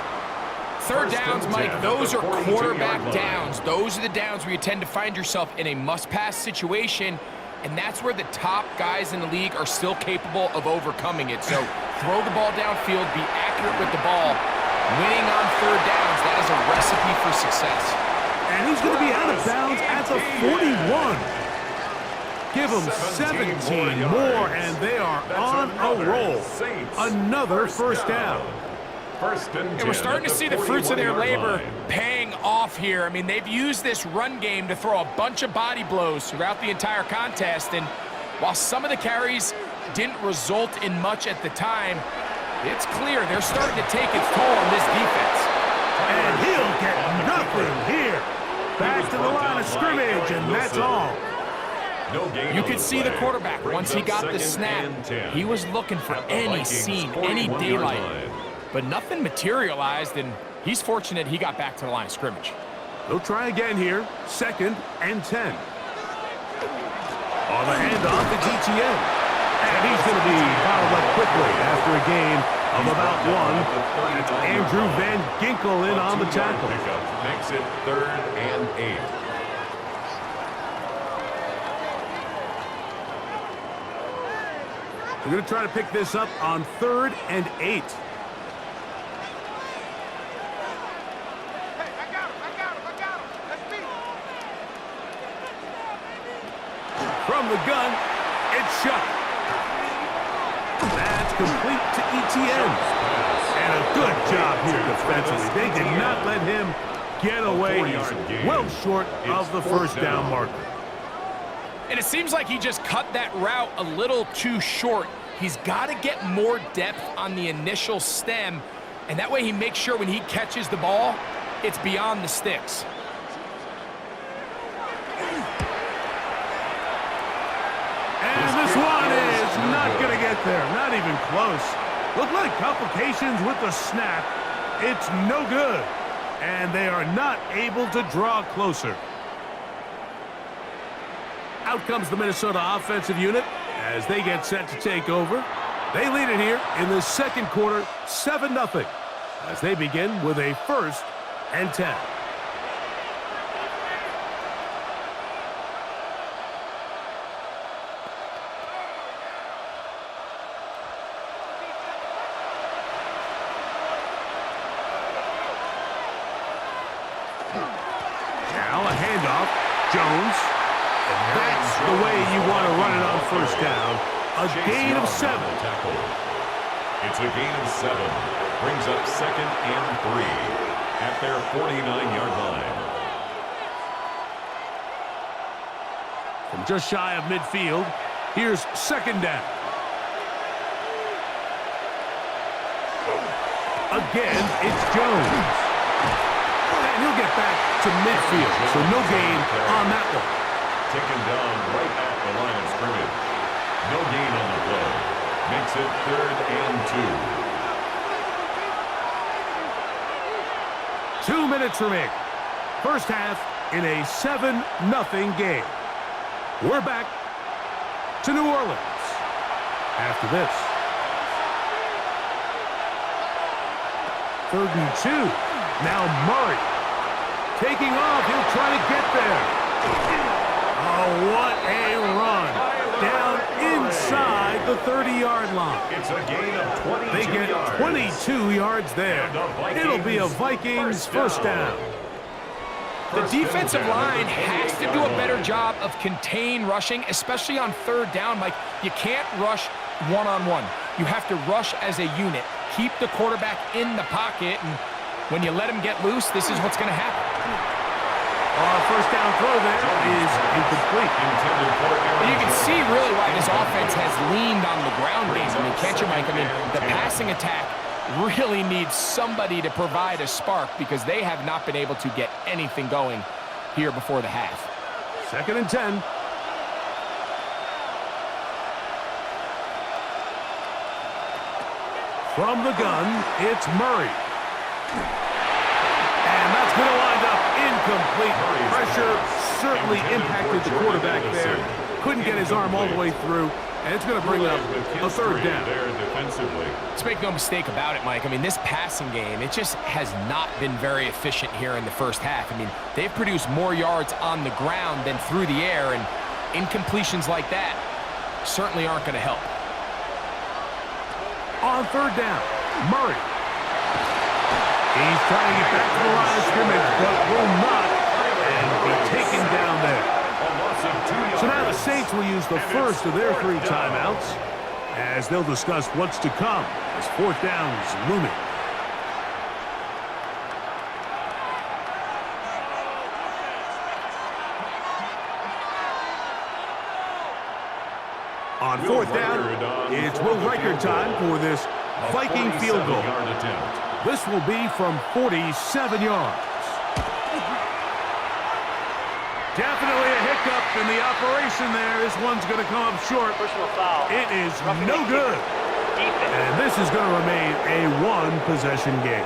Third downs, Mike, those are quarterback downs. Those are the downs where you tend to find yourself in a must-pass situation, and that's where the top guys in the league are still capable of overcoming it. So throw the ball downfield, be accurate with the ball. Winning on third downs, that is a recipe for success. And he's going to be out of bounds at the 41. Give them 17 more, and they are on a roll. Another first down. And we're starting to see the fruits of their labor paying off here. I mean, they've used this run game to throw a bunch of body blows throughout the entire contest, and while some of the carries didn't result in much at the time, it's clear they're starting to take its toll on this defense. And he'll get nothing here. Back to the line of scrimmage, and that's all. You could see the quarterback, once he got the snap, he was looking for any seam, any daylight. But nothing materialized, and he's fortunate he got back to the line of scrimmage. They'll try again here. 2nd and 10. On the handoff, it's ETN. And he's going to be bottled up quickly after a gain of about 1. It's Andrew Van Ginkel in on the tackle. Makes it 3rd and 8. We're going to try to pick this up on 3rd and 8. From the gun, it's shot. That's complete to ETN. And a good job here defensively. They did not let him get away. He's well short of the first down marker. And it seems like he just cut that route a little too short. He's got to get more depth on the initial stem, and that way he makes sure when he catches the ball, it's beyond the sticks. And this one is not going to get there. Not even close. Look like complications with the snap. It's no good. And they are not able to draw closer. Out comes the Minnesota offensive unit as they get set to take over. They lead it here in the second quarter, 7-0, as they begin with a 1st and 10. Now a handoff. Jones. And that's the way you want to run it on first down. A gain of 7. It's a gain of 7. Brings up 2nd and 3 at their 49-yard line. From just shy of midfield, here's 2nd down. Again, it's Jones. And he'll get back to midfield, so no gain on that one. Taken down right at the line of scrimmage. No gain on the play. Makes it 3rd and 2. 2 minutes remaining. First half in a 7-0 game. We're back to New Orleans after this. 3rd and 2. Now Murray. Taking off. He'll try to get there. Oh, what a run. Down inside the 30-yard line. It's a gain of 22 They get yards. 22 yards there. It'll be a Vikings first down. The defensive line has to do a better job of contain rushing, especially on 3rd down. Like, you can't rush one-on-one. You have to rush as a unit. Keep the quarterback in the pocket, and when you let him get loose, this is what's going to happen. First down throw there is incomplete. You can see really why this offense has leaned on the ground game. I mean, can't you, Mike? I mean, the passing attack really needs somebody to provide a spark because they have not been able to get anything going here before the half. 2nd and 10. From the gun, it's Murray. And that's going to wind up incomplete. Pressure certainly impacted the quarterback there. couldn't get his arm all the way through, and it's going to bring up a third down. There defensively. Let's make no mistake about it, Mike. I mean, this passing game, it just has not been very efficient here in the first half. I mean, they've produced more yards on the ground than through the air, and incompletions like that certainly aren't going to help. On third down, Murray. He's trying to get back to the line of scrimmage, but will not, and be taken down there. So now the Saints will use the first of their 3 timeouts as they'll discuss what's to come as fourth down is looming. On fourth down, it's Will Riker time for this Viking field goal. This will be from 47 yards. Definitely a hiccup in the operation there. This one's going to come up short. Personal foul. It is no good. And this is going to remain a one-possession game.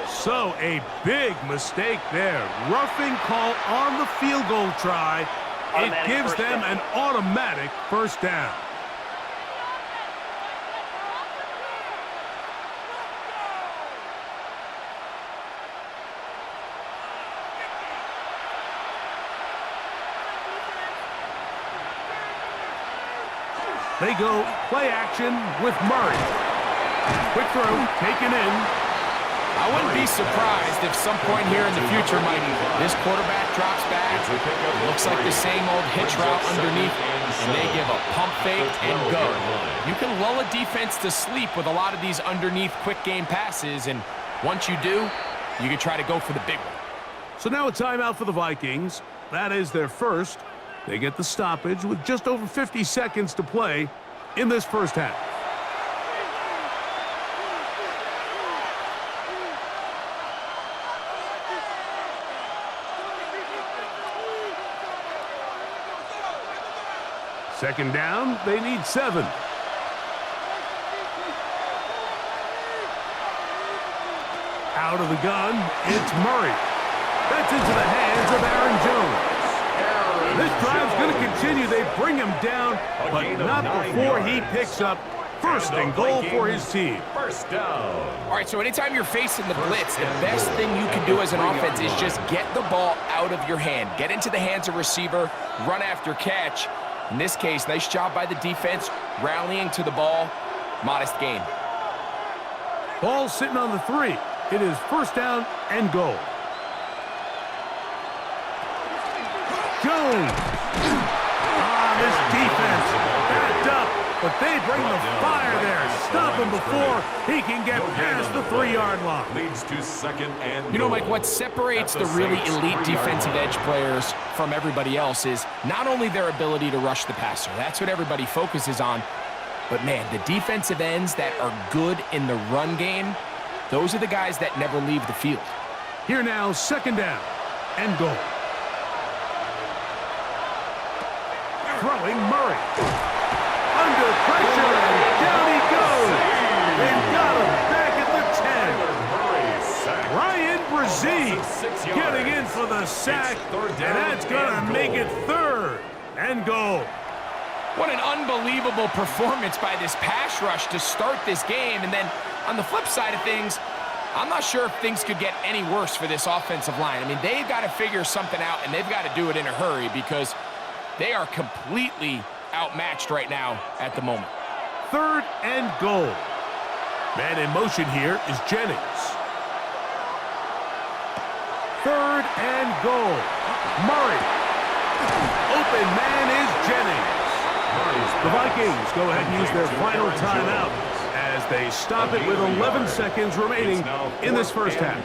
So a big mistake there. Roughing call on the field goal try. It gives them an automatic first down. They go play action with Murray. Quick throw, taken in. I wouldn't be surprised if some point here in the future, Mike, this quarterback drops back. It looks like the same old hitch route underneath, and they give a pump fake and go. You can lull a defense to sleep with a lot of these underneath quick game passes, and once you do, you can try to go for the big one. So now a timeout for the Vikings. That is their first. They get the stoppage with just over 50 seconds to play in this first half. Second down, they need 7. Out of the gun, it's Murray. That's into the hands of Aaron Jones. This drive's going to continue. They bring him down, but not before he picks up first and goal for his team. First down. All right, so anytime you're facing the blitz, the best thing you can do as an offense is just get the ball out of your hand. Get into the hands of receiver, run after catch. In this case, nice job by the defense, rallying to the ball. Modest gain. Ball sitting on the 3. It is first down and goal. Jones. This defense backed up, but they bring the fire there. Stop him before he can get past the 3-yard line. Leads to second and You know, Mike, what separates the really elite defensive edge players from everybody else is not only their ability to rush the passer. That's what everybody focuses on. But, man, the defensive ends that are good in the run game, those are the guys that never leave the field. Here now, second down and goal. Throwing Murray. Under pressure, and down he goes. They've got him back at the 10. Ryan Brzee getting in for the sack, and that's going to make it third and goal. What an unbelievable performance by this pass rush to start this game. And then on the flip side of things, I'm not sure if things could get any worse for this offensive line. I mean, they've got to figure something out, and they've got to do it in a hurry because they are completely outmatched right now at the moment. Third and goal. Man in motion here is Jennings. Third and goal. Murray. Open man is Jennings. The Vikings go ahead and use their final timeout as they stop it with 11 seconds remaining in this first half.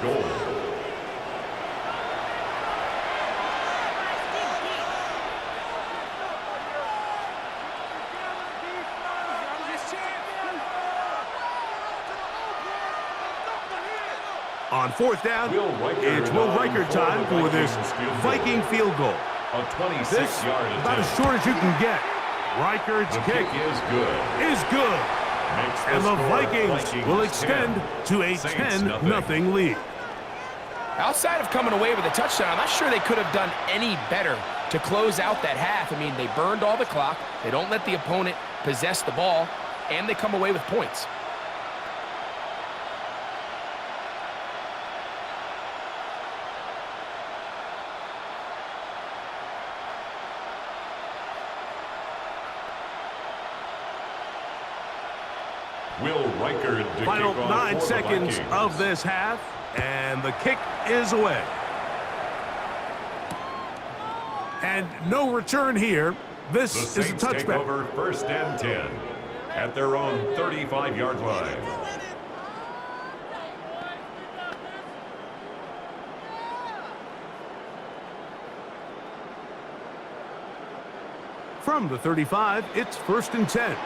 On fourth down, it's Will Riker time for this Viking field goal. This about as short as you can get. Riker's kick is good. And the Vikings will extend to a 10-0 lead. Outside of coming away with a touchdown, I'm not sure they could have done any better to close out that half. I mean, they burned all the clock. They don't let the opponent possess the ball, and they come away with points. Final 9 seconds of this half, and the kick is away. And no return here. This is a touchback. Take over 1st and 10 at their own 35-yard line. From the 35, it's 1st and 10.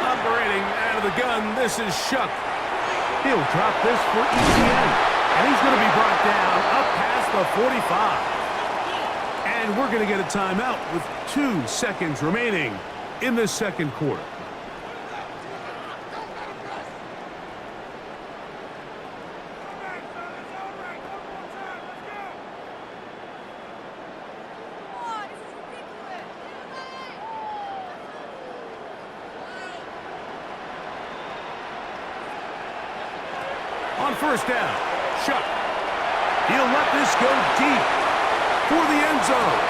Operating out of the gun, this is Shuck. He'll drop this for ETN. And he's going to be brought down up past the 45. And we're going to get a timeout with 2 seconds remaining in the second quarter. On 1st down, Shuck. He'll let this go deep for the end zone.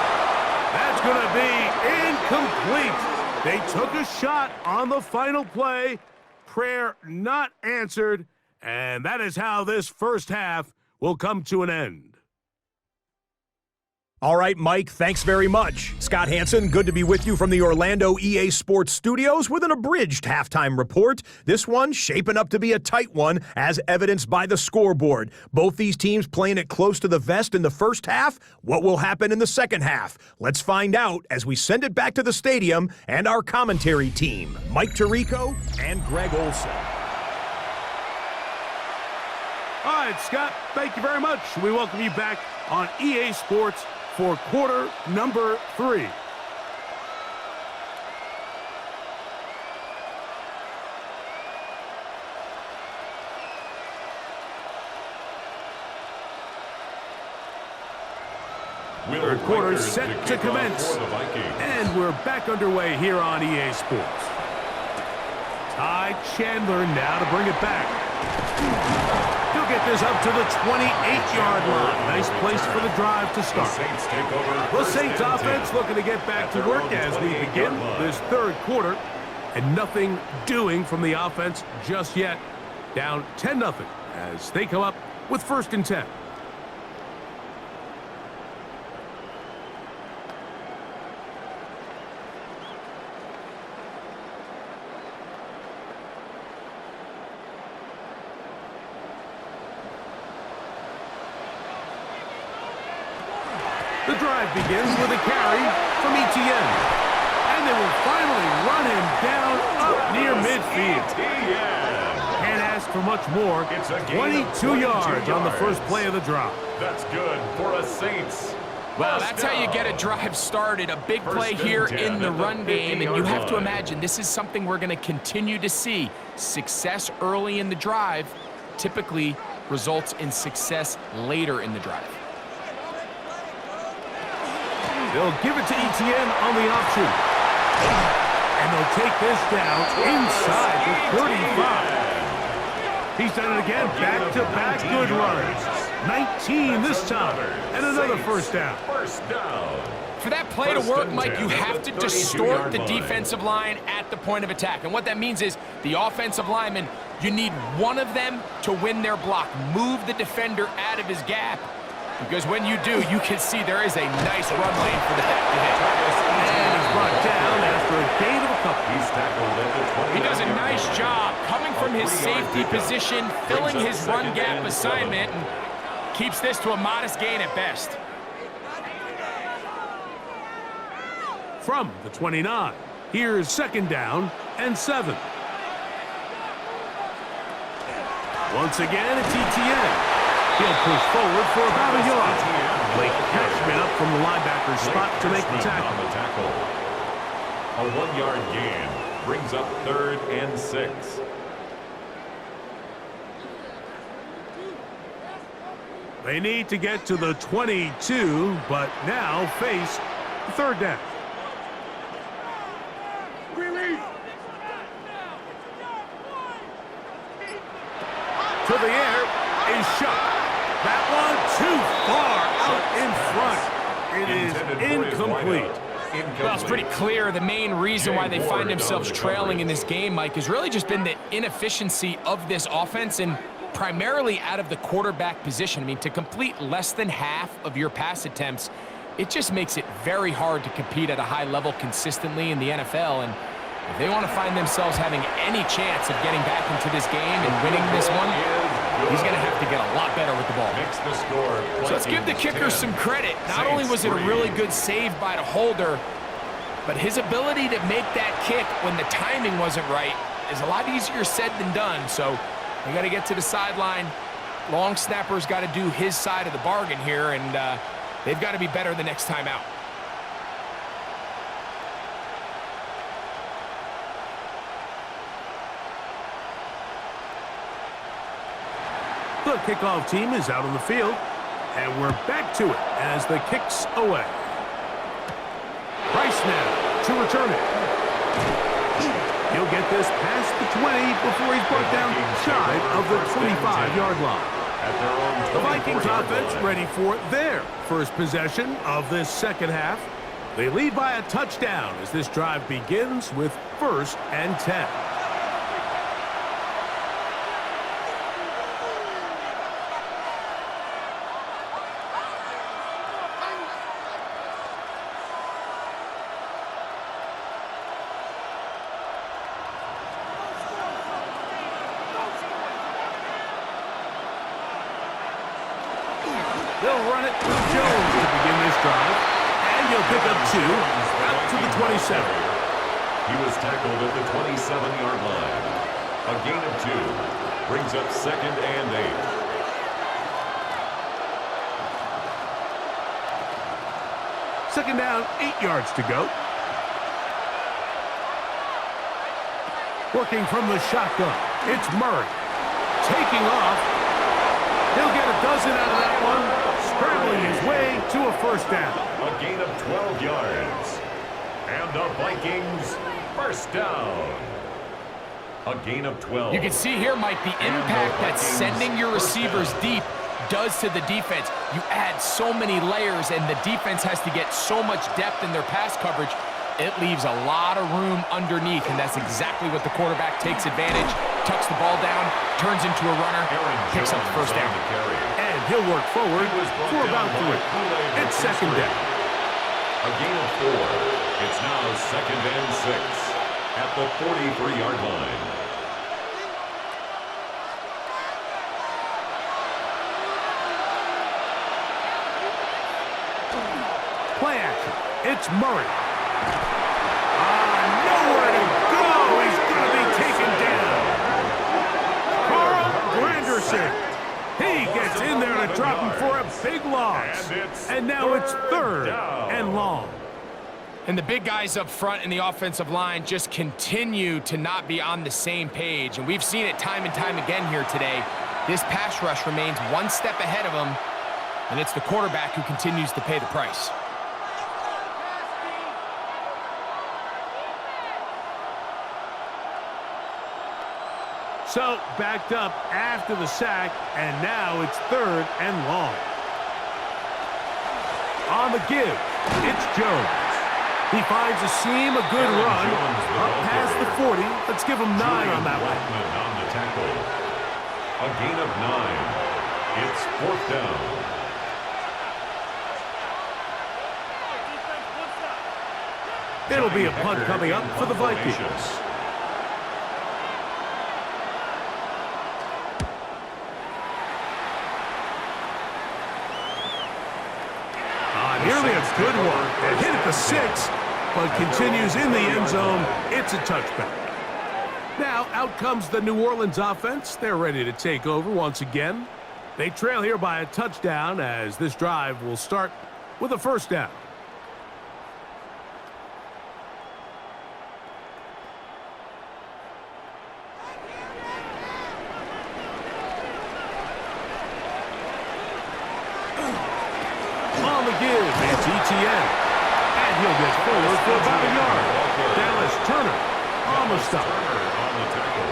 That's going to be incomplete. They took a shot on the final play. Prayer not answered. And that is how this first half will come to an end. All right, Mike, thanks very much. Scott Hansen, good to be with you from the Orlando EA Sports Studios with an abridged halftime report. This one shaping up to be a tight one, as evidenced by the scoreboard. Both these teams playing it close to the vest in the first half. What will happen in the second half? Let's find out as we send it back to the stadium and our commentary team, Mike Tirico and Greg Olson. All right, Scott, thank you very much. We welcome you back on EA Sports for quarter number 3. Third quarter set to commence, and we're back underway here on EA Sports. Ty Chandler now to bring it back. He'll get this up to the 28-yard line. Nice place for the drive to start. The Saints offense looking to get back to work as we begin this third quarter. And nothing doing from the offense just yet. Down 10-0 as they come up with 1st and 10. The drive begins with a carry from ETN. And they will finally run him down up near midfield. Can't ask for much more. 22 yards on the first play of the drive. That's good for a Saints. Well, that's how you get a drive started. A big play here in the run game. And you have to imagine this is something we're going to continue to see. Success early in the drive typically results in success later in the drive. They'll give it to ETN on the option. And they'll take this down inside the 35. He's done it again. Back-to-back good runs. 19 this time. And another first down. For that play to work, Mike, you have to distort the defensive line at the point of attack. And what that means is the offensive lineman, you need one of them to win their block. Move the defender out of his gap. Because when you do, you can see there is a nice run lane for the back to hit. And he's brought down after a gain of a couple. He's tackled at the 20. He does a nice job coming from his safety position, filling his run gap assignment, and keeps this to a modest gain at best. From the 29, here's 2nd down and 7. Once again, it's ETN. He'll push forward for about a yard. Blake Cashman up from the linebacker's spot to make the tackle. A 1-yard gain brings up 3rd and 6. They need to get to the 22, but now face third down. To the air is shot. That one too far out in front. It is incomplete. Well, it's pretty clear the main reason why they find themselves trailing in this game, Mike, has really just been the inefficiency of this offense and primarily out of the quarterback position. I mean, to complete less than half of your pass attempts, it just makes it very hard to compete at a high level consistently in the NFL. And if they want to find themselves having any chance of getting back into this game and winning this one, he's going to have to get a lot better with the ball. So let's give the kicker some credit. Not only was it a really good save by the holder, but his ability to make that kick when the timing wasn't right is a lot easier said than done. So you got to get to the sideline. Long snapper's got to do his side of the bargain here, and they've got to be better the next time out. The kickoff team is out on the field, and we're back to it as the kick's away. Price now to return it. He'll get this past the 20 before he's brought down shy of the 25-yard line. The Vikings offense ready for their first possession of this second half. They lead by a touchdown as this drive begins with 1st and 10. They'll run it with Jones to begin this drive. And he'll pick up 2 out to the 27. He was tackled at the 27-yard line. A gain of 2 brings up 2nd and 8. Second down, 8 yards to go. Working from the shotgun, it's Murray. Taking off. He'll get a dozen out of that one. Scrambling his way to a 1st down. A gain of 12 yards. And the Vikings 1st down. A gain of 12. You can see here, Mike, the impact that sending your receivers deep does to the defense. You add so many layers, and the defense has to get so much depth in their pass coverage. It leaves a lot of room underneath, and that's exactly what the quarterback takes advantage. Tucks the ball down, turns into a runner, picks up the 1st down. And he'll work forward for about 3. It's 2nd down. A gain of 4. It's now 2nd and 6 at the 43-yard line. Play action. It's Murray. Nowhere to go. He's going to be taken down. Carl Granderson. He gets in there to drop him for a big loss. And now it's 3rd and long. And the big guys up front in the offensive line just continue to not be on the same page. And we've seen it time and time again here today. This pass rush remains one step ahead of them, and it's the quarterback who continues to pay the price. So, backed up after the sack, and now it's 3rd and long. On the give, it's Jones. He finds a seam, a good run, up past the 40. Let's give him 9 on that one. On the tackle. A gain of 9. It's 4th down. It'll be a punt coming up for the Vikings. Nearly a good one. It hit at the 6, but continues in the end zone. It's a touchback. Now, out comes the New Orleans offense. They're ready to take over once again. They trail here by a touchdown as this drive will start with a 1st down. On the give, it's ETN. And he'll get forward for about a yard. Dallas Turner on the stop. On the tackle.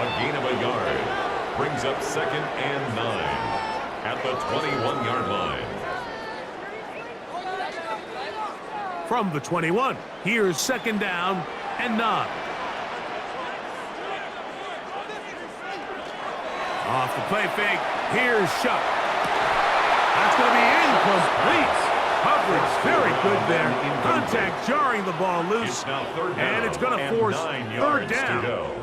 A gain of a yard. Brings up 2nd and 9 at the 21-yard line. From the 21, here's 2nd down and 9. Off the play fake, here's Shuck. That's going to be incomplete. Coverage very good there. Contact jarring the ball loose. And it's going to force 3rd down.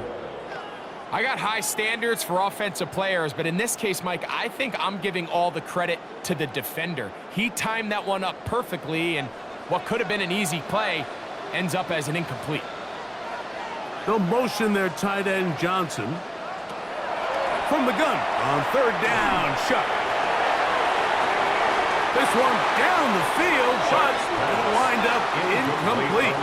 I got high standards for offensive players, but in this case, Mike, I think I'm giving all the credit to the defender. He timed that one up perfectly, and what could have been an easy play ends up as an incomplete. They'll motion their tight end Johnson. From the gun on 3rd down, Shuck. This one down the field, but it'll wind up incomplete.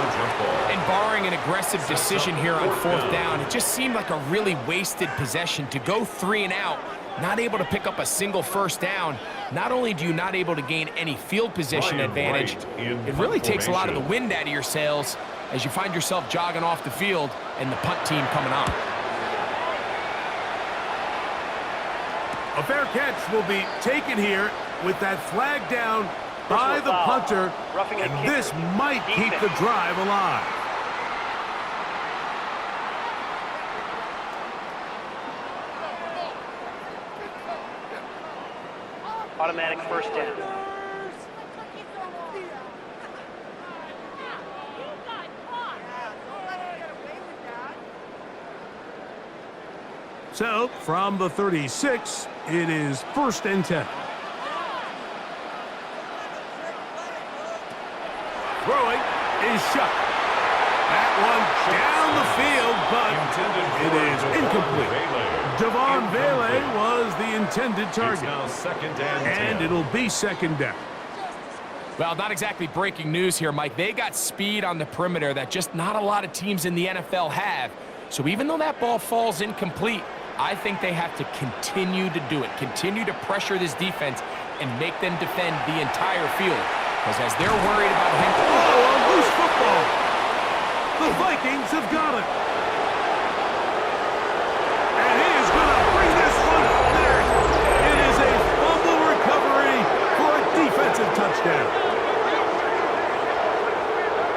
And barring an aggressive decision here on 4th down, it just seemed like a really wasted possession to go 3 and out, not able to pick up a single 1st down. Not only do you not able to gain any field position advantage, it really takes a lot of the wind out of your sails as you find yourself jogging off the field and the punt team coming on. A fair catch will be taken here with that flag down by the punter, and this might keep the drive alive. Automatic 1st down. So, from the 36, it is 1st and 10. Throwing is Shuck. That one down the field, but it is incomplete. Javon Vele was the intended target. Now 2nd and 10. And it'll be 2nd down. Well, not exactly breaking news here, Mike. They got speed on the perimeter that just not a lot of teams in the NFL have. So even though that ball falls incomplete, I think they have to continue to do it, continue to pressure this defense and make them defend the entire field. Because as they're worried about him... Oh, a loose football! The Vikings have got it. And he is going to bring this one there. It is a fumble recovery for a defensive touchdown.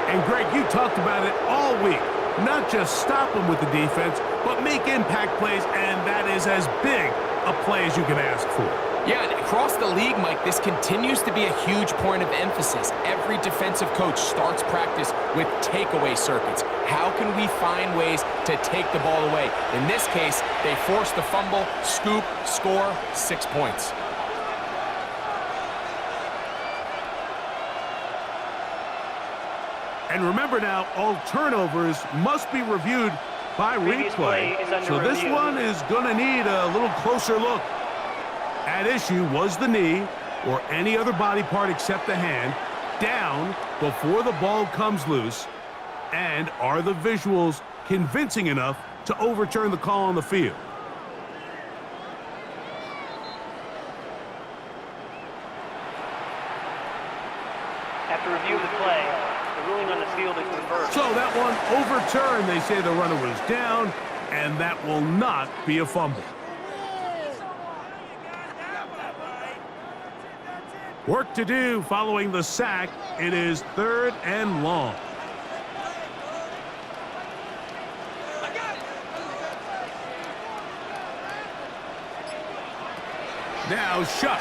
And Greg, you talked about it all week. Not just stop them with the defense, but make impact plays, and that is as big a play as you can ask for. Yeah, and across the league, Mike, this continues to be a huge point of emphasis. Every defensive coach starts practice with takeaway circuits. How can we find ways to take the ball away? In this case, they force the fumble, scoop, score, 6 points. And remember now, all turnovers must be reviewed by replay. So this one is going to need a little closer look. At issue was the knee, or any other body part except the hand, down before the ball comes loose. And are the visuals convincing enough to overturn the call on the field? After review of the play, the ruling on the field is reversed. So that one overturned. They say the runner was down, and that will not be a fumble. Work to do following the sack. It is 3rd and long. Now Shuck.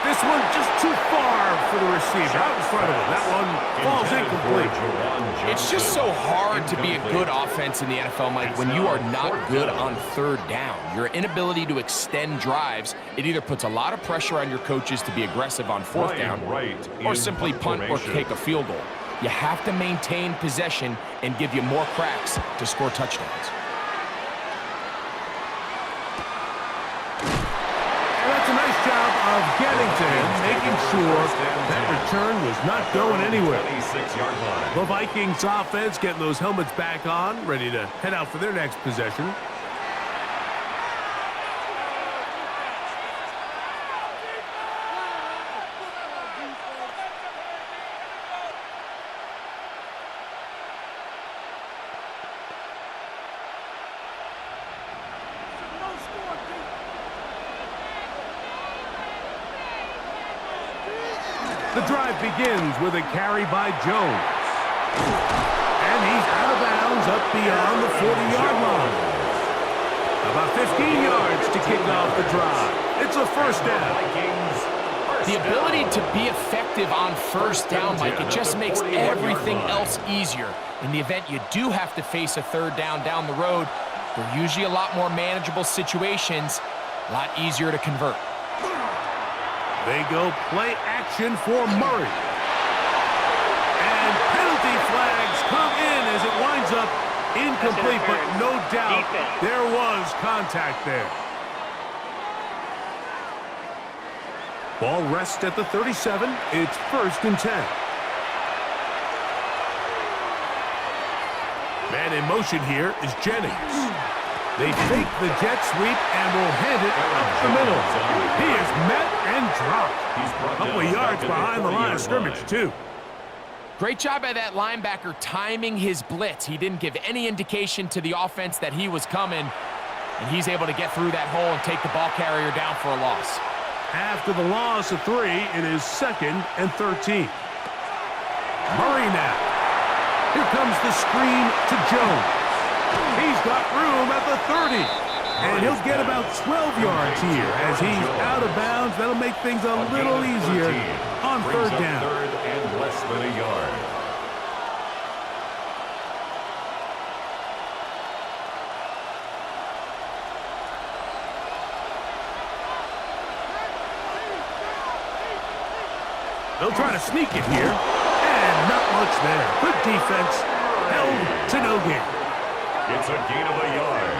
This one just too far for the receiver. Out in front of him. That one falls incomplete. It's just so hard to be a good offense in the NFL, Mike, when you are not good on 3rd down. Your inability to extend drives, it either puts a lot of pressure on your coaches to be aggressive on 4th down or simply punt or take a field goal. You have to maintain possession and give you more cracks to score touchdowns. Of getting to him, making sure that return was not going anywhere. The Vikings offense getting those helmets back on, ready to head out for their next possession. The drive begins with a carry by Jones. And he's out of bounds up beyond the 40-yard line. About 15 yards to kick off the drive. It's a first down. The ability to be effective on first down, Mike, it just makes everything else easier. In the event you do have to face a third down the road, they're usually a lot more manageable situations, a lot easier to convert. They go play action for Murray. And penalty flags come in as it winds up incomplete, but no doubt there was contact there. Ball rests at the 37. It's 1st and 10. Man in motion here is Jennings. They fake the jet sweep and will hand it up the middle. He is met and dropped. A couple of yards behind the line of scrimmage, too. Great job by that linebacker timing his blitz. He didn't give any indication to the offense that he was coming, and he's able to get through that hole and take the ball carrier down for a loss. After the loss of 3, it is 2nd and 13. Murray now. Here comes the screen to Jones. He's got room at the 30. And he'll get about 12 yards here as he's out of bounds. That'll make things a little easier on 3rd down. 3rd and less than a yard. They'll try to sneak it here. And not much there. Good defense. Held to no gain. It's a gain of a yard.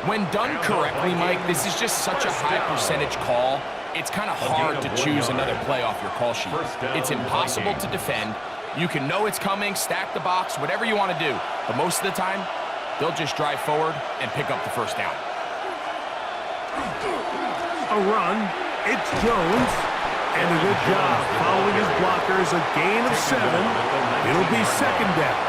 When done correctly, Mike, this is just such a high percentage call. It's kind of hard to choose another play off your call sheet. It's impossible to defend. You can know it's coming, stack the box, whatever you want to do. But most of the time, they'll just drive forward and pick up the 1st down. A run. It's Jones. And a good job following his blockers. A gain of 7. It'll be 2nd down.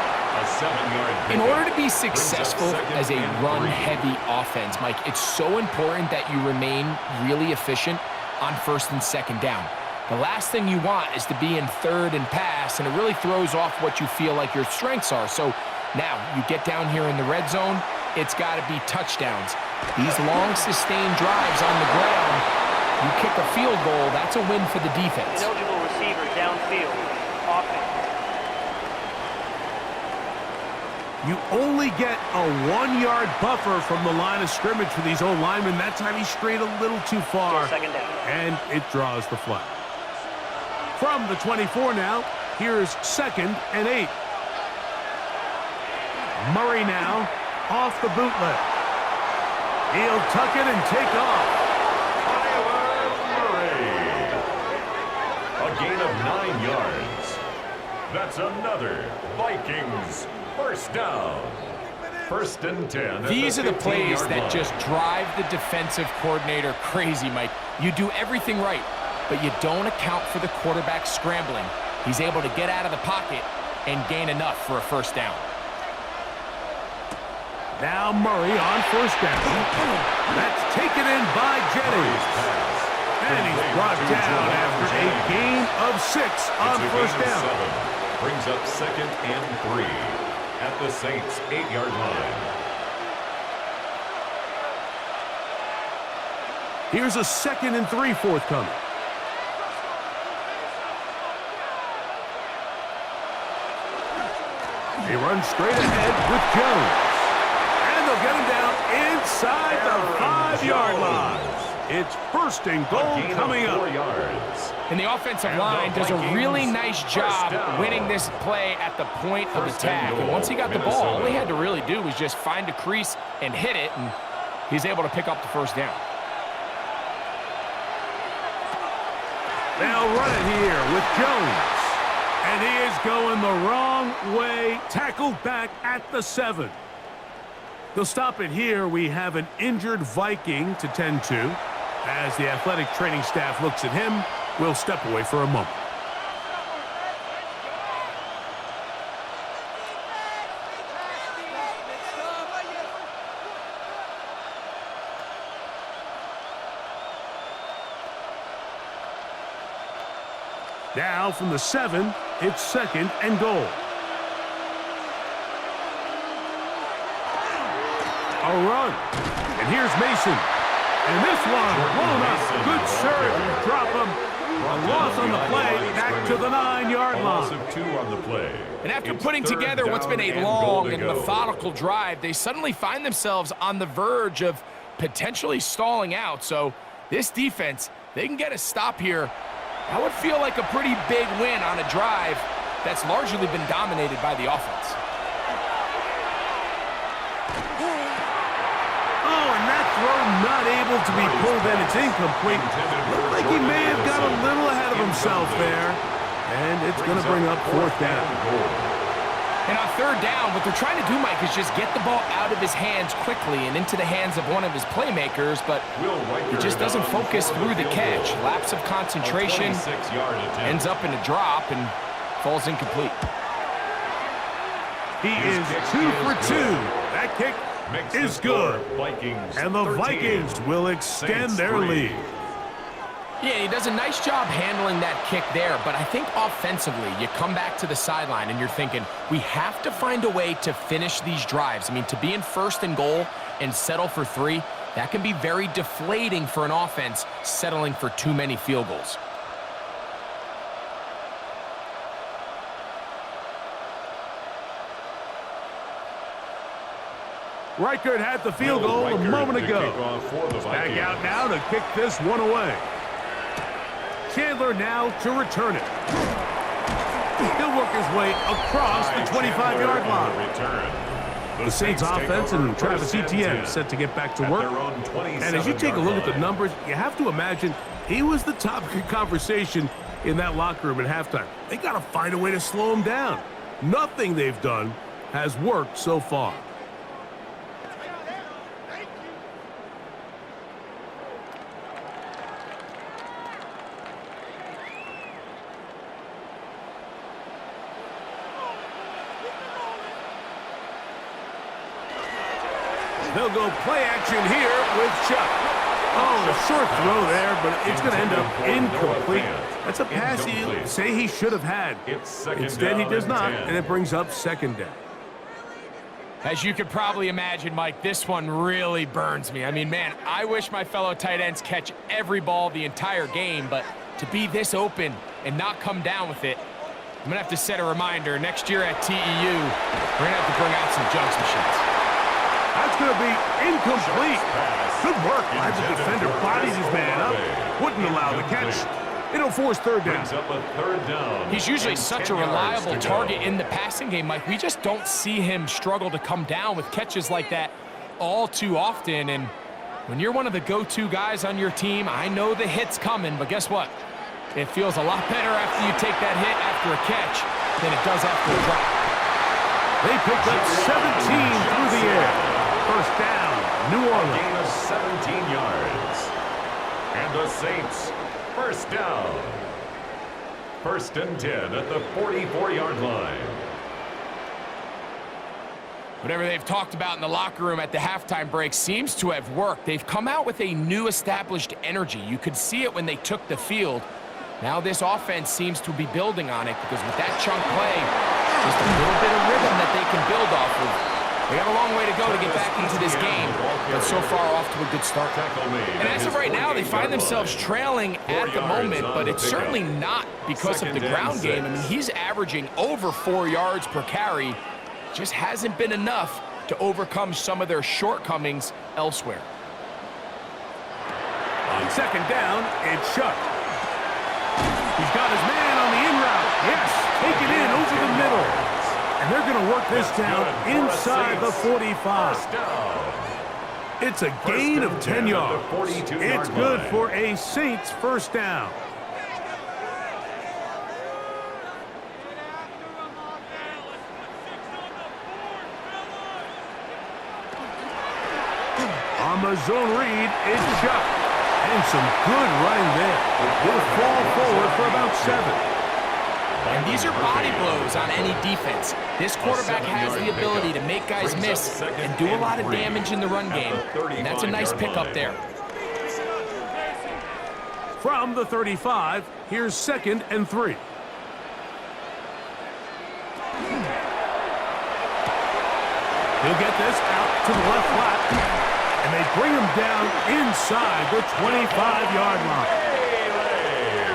In order to be successful as a run-heavy offense, Mike, it's so important that you remain really efficient on 1st and 2nd down. The last thing you want is to be in 3rd and pass, and it really throws off what you feel like your strengths are. So now you get down here in the red zone, it's got to be touchdowns. These long, sustained drives on the ground, you kick a field goal, that's a win for the defense. Eligible receiver downfield. Offense. You only get a 1-yard buffer from the line of scrimmage for these old linemen. That time he strayed a little too far, and it draws the flag. From the 24 now, here's 2nd and 8. Murray now off the bootleg. He'll tuck it and take off. Murray. A gain of 9 yards. That's another Vikings 1st down. 1st and 10. These are the plays that just drive the defensive coordinator crazy, Mike. You do everything right, but you don't account for the quarterback scrambling. He's able to get out of the pocket and gain enough for a 1st down. Now Murray on 1st down. That's taken in by Jennings. And he's brought down after a gain of 6 on 1st down. Brings up 2nd and 3 at the Saints' 8-yard line. Here's a 2nd and 3 forthcoming. He runs straight ahead with Jones. And they'll get him down inside the 5-yard line. It's 1st and goal coming up. 4 yards. And the offensive line does a really nice job winning this play at the point of attack. And once he got the ball, all he had to really do was just find a crease and hit it, and he's able to pick up the 1st down. They'll run it here with Jones. And he is going the wrong way. Tackled back at the 7. They'll stop it here. We have an injured Viking to tend to. As the athletic training staff looks at him, we'll step away for a moment. Now from the 7, it's 2nd and goal. A run. And here's Mason. And this one, blown up. Good serve. Drop him. A loss on the play. Back to the 9-yard line. Loss of 2 on the play. And after It's putting third together what's been down a and long goal to and go. methodical drive, they suddenly find themselves on the verge of potentially stalling out. So this defense, they can get a stop here. That would feel like a pretty big win on a drive that's largely been dominated by the offense. Oh, and that throw not able to be pulled in. It's incomplete. Looked like he may have got a little ahead of himself there. And it's going to bring up 4th down. And on 3rd down, what they're trying to do, Mike, is just get the ball out of his hands quickly and into the hands of one of his playmakers, but he just doesn't focus through the catch. Lapse of concentration, ends up in a drop, and falls incomplete. He is 2 for 2. That kick is good. And the Vikings will extend their lead. Yeah, he does a nice job handling that kick there, but I think offensively, you come back to the sideline and you're thinking, we have to find a way to finish these drives. I mean, to be in 1st and goal and settle for 3, that can be very deflating for an offense settling for too many field goals. Reichert had the field goal a moment ago. Back out now to kick this one away. Chandler now to return it. He'll work his way across the 25-yard line. The Saints offense and Travis Etienne set to get back to work. And as you take a look at the numbers, you have to imagine he was the topic of conversation in that locker room at halftime. They got to find a way to slow him down. Nothing they've done has worked so far. They'll go play action here with Chuck. Oh, a short throw there, but it's going to end up incomplete. That's a pass he'll say he should have had. Instead, he does not, and it brings up 2nd down. As you could probably imagine, Mike, this one really burns me. I mean, man, I wish my fellow tight ends catch every ball the entire game, but to be this open and not come down with it, I'm going to have to set a reminder. Next year at TEU, we're going to have to bring out some jugs machines. That's going to be incomplete. Good work by the defender. Bodies his man up. Wouldn't allow the catch. It'll force 3rd down. He's usually such a reliable target in the passing game, Mike. We just don't see him struggle to come down with catches like that all too often. And when you're one of the go-to guys on your team, I know the hit's coming, but guess what? It feels a lot better after you take that hit after a catch than it does after a drop. They picked up 17 through the air. 1st down, New Orleans. Gain of 17 yards. And the Saints, 1st down. 1st and 10 at the 44-yard line. Whatever they've talked about in the locker room at the halftime break seems to have worked. They've come out with a new established energy. You could see it when they took the field. Now this offense seems to be building on it because with that chunk play, just a little bit of rhythm that they can build off of. They got a long way to go to get back into this game, but so far off to a good start. And as of right now, they find themselves trailing at the moment, but it's certainly not because of the ground game. I mean, he's averaging over 4 yards per carry. Just hasn't been enough to overcome some of their shortcomings elsewhere. On 2nd down, it's Chuck. He's got his man on the in route. Yes, take it in over the middle. And they're going to work this down inside the 45. It's a gain of 10 yards. It's good for a Saints 1st down. On the zone read, it's Chuck. And some good running there. He'll fall forward for about 7. And these are body blows on any defense. This quarterback has the ability to make guys miss and do a lot of damage in the run game. And that's a nice pickup there. From the 35, here's 2nd and 3. He'll get this out to the left flat, and they bring him down inside the 25-yard line.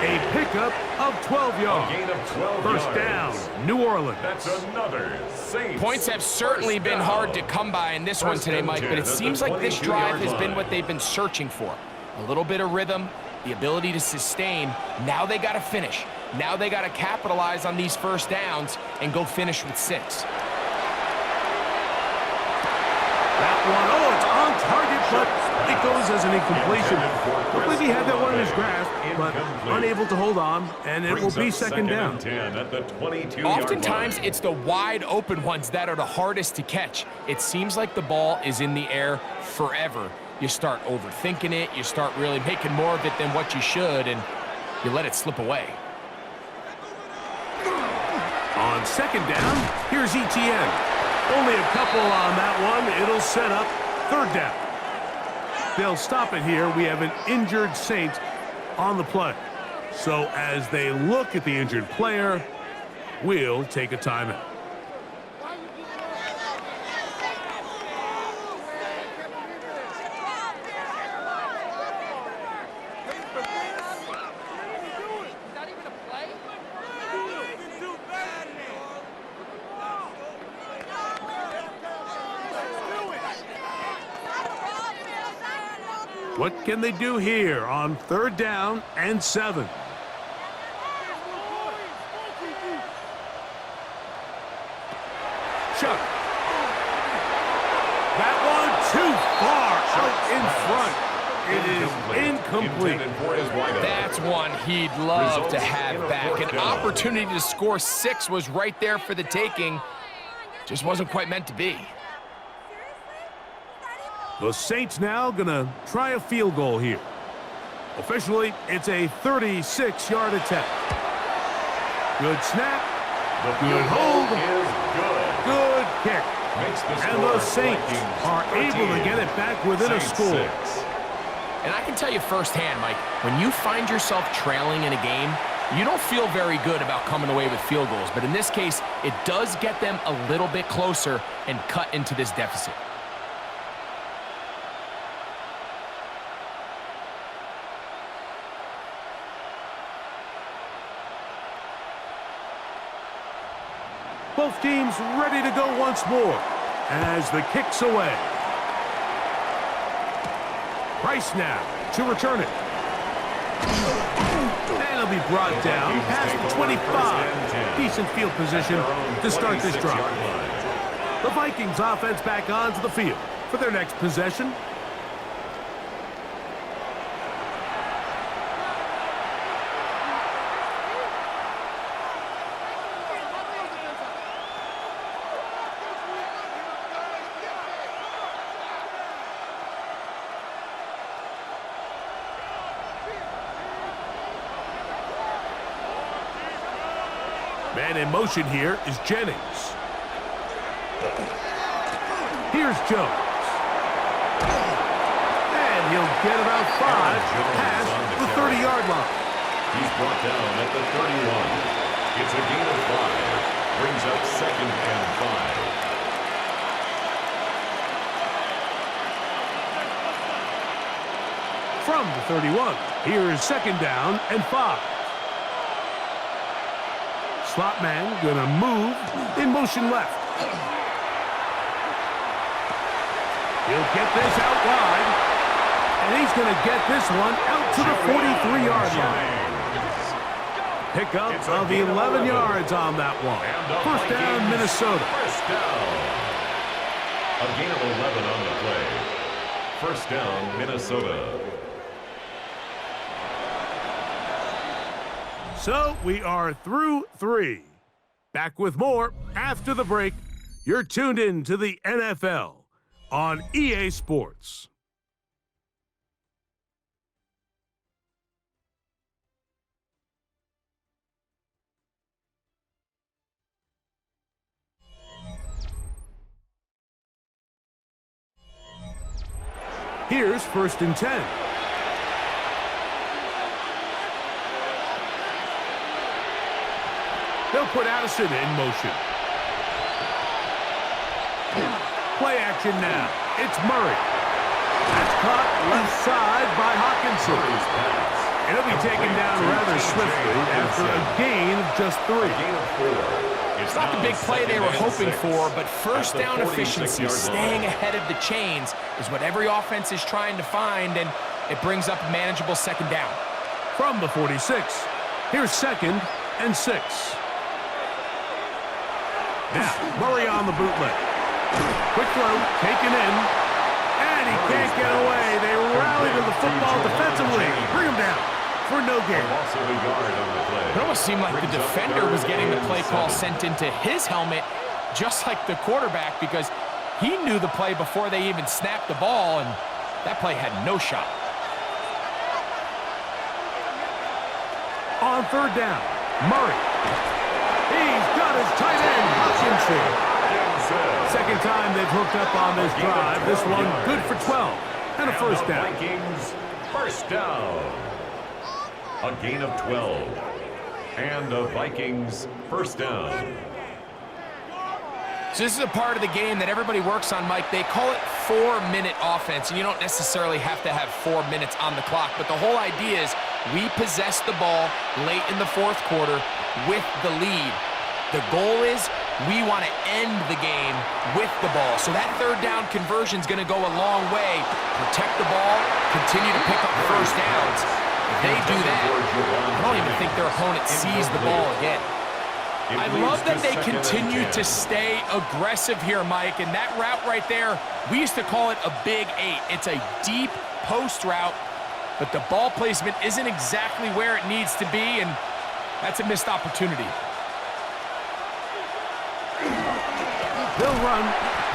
A pickup of 12 yards. A gain of 12 First yards. down, New Orleans. That's another Saints. Points have certainly first been down. hard to come by in this one First today, and Mike, 10 but it at the seems like this drive 22-yard has been line. what they've been searching for. A little bit of rhythm, the ability to sustain. Now they got to finish. Now they got to capitalize on these first downs and go finish with 6. That one, oh, it's on target, but it goes as an incompletion. Looks like he had that one in his grasp, but unable to hold on, and it will be second down. And 10 at the 22-yard Oftentimes, line. it's the wide open ones that are the hardest to catch. It seems like the ball is in the air forever. You start overthinking it, you start really making more of it than what you should, and you let it slip away. On second down, here's ETN. Only a couple on that one. It'll set up third down. They'll stop it here. We have an injured Saint on the play. So as they look at the injured player, we'll take a timeout. What can they do here on third down and 7? Chuck. That one too far out in front. It is incomplete. Intended for his wideout. That's one he'd love Results to have in a back. fourth An down. opportunity to score 6 was right there for the taking. Just wasn't quite meant to be. The Saints now gonna try a field goal here. Officially, it's a 36-yard attempt. Good snap. The Good field hold. goal is good. Good kick. Makes the And score the Saints Vikings are able to 13, get it back within a Saints score. 6. And I can tell you firsthand, Mike, when you find yourself trailing in a game, you don't feel very good about coming away with field goals. But in this case, it does get them a little bit closer and cut into this deficit. Both teams ready to go once more as the kick's away. Price now to return it. And it'll be brought down past the 25. Decent field position to start this drive. The Vikings offense back onto the field for their next possession. Man in motion here is Jennings. Here's Jones. And he'll get about 5 past the 30-yard line. He's brought down at the 31. It's a gain of 5. Brings up 2nd and 5. From the 31, here's 2nd down and 5. Slot man gonna move in motion left. He'll get this out wide, and he's gonna get this one out to the 43-yard line. Pickup of 11 yards on that one. First down, Minnesota. First down. A gain of 11 on the play. First down, Minnesota. So we are through 3. Back with more after the break. You're tuned in to the NFL on EA Sports. Here's 1st and 10. They'll put Addison in motion. Play action now. It's Murray. That's caught left side by Hawkinson. It'll be taken down rather swiftly after a gain of just 3. It's not the big play they were hoping for, but first down efficiency, staying ahead of the chains, is what every offense is trying to find, and it brings up a manageable second down. From the 46, here's 2nd and 6. Now, Murray on the bootleg. Quick throw, taken in, and he can't get away. They rally to the football defensively. Bring him down for no gain. It almost seemed like the defender was getting the play call sent into his helmet, just like the quarterback, because he knew the play before they even snapped the ball, and that play had no shot. On 3rd down, Murray. He's got his tight end, Hawkinson. Second time they've hooked up on this drive. This one good for 12 and a first down. Vikings first down. A gain of 12. And the Vikings first down. So this is a part of the game that everybody works on, Mike. They call it 4-minute offense, and you don't necessarily have to have 4 minutes on the clock, but the whole idea is we possess the ball late in the 4th quarter with the lead. The goal is we want to end the game with the ball. So that 3rd down conversion is going to go a long way. Protect the ball, continue to pick up first downs. If they do that, I don't even think their opponent sees the ball again. I love that they continue to stay aggressive here, Mike, and that route right there, we used to call it a big 8. It's a deep post route, but the ball placement isn't exactly where it needs to be, and that's a missed opportunity. They'll run.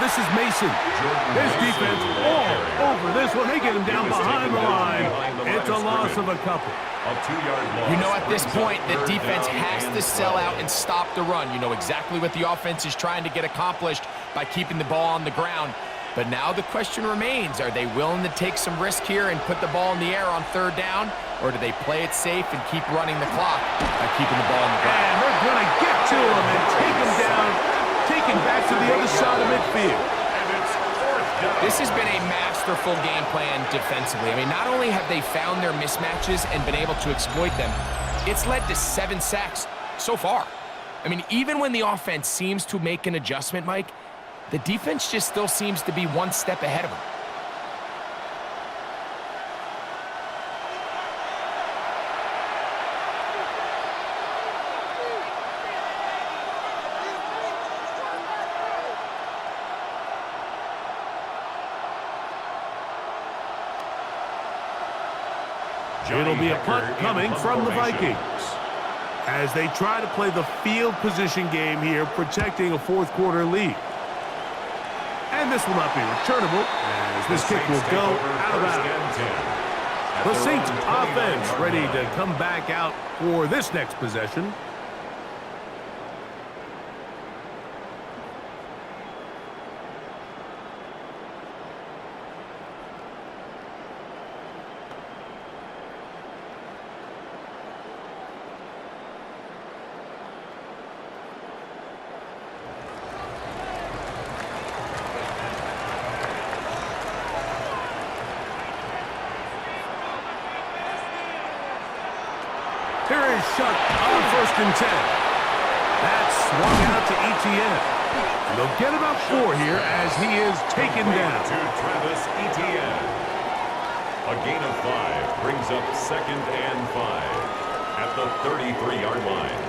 This is Mason. His defense all over this one. They get him down behind the line. It's a loss of a couple. You know, at this point, the defense has to sell out and stop the run. You know exactly what the offense is trying to get accomplished by keeping the ball on the ground. But now the question remains, are they willing to take some risk here and put the ball in the air on 3rd down? Or do they play it safe and keep running the clock by keeping the ball on the ground? And they're going to get to him and take him down, taken back to the other side of midfield. This has been a masterful game plan defensively. I mean, not only have they found their mismatches and been able to exploit them, it's led to 7 sacks so far. I mean, even when the offense seems to make an adjustment, Mike, the defense just still seems to be one step ahead of them. It'll be a punt coming from the Vikings as they try to play the field position game here, protecting a 4th quarter lead. And this will not be returnable as this kick will go out of bounds. The Saints offense ready to come back out for this next possession. Here is Shuck on 1st and 10. That's swung out to ETN. And they'll get about 4 here as he is taken down. To Travis Etienne. A gain of 5 brings up 2nd and 5 at the 33-yard line.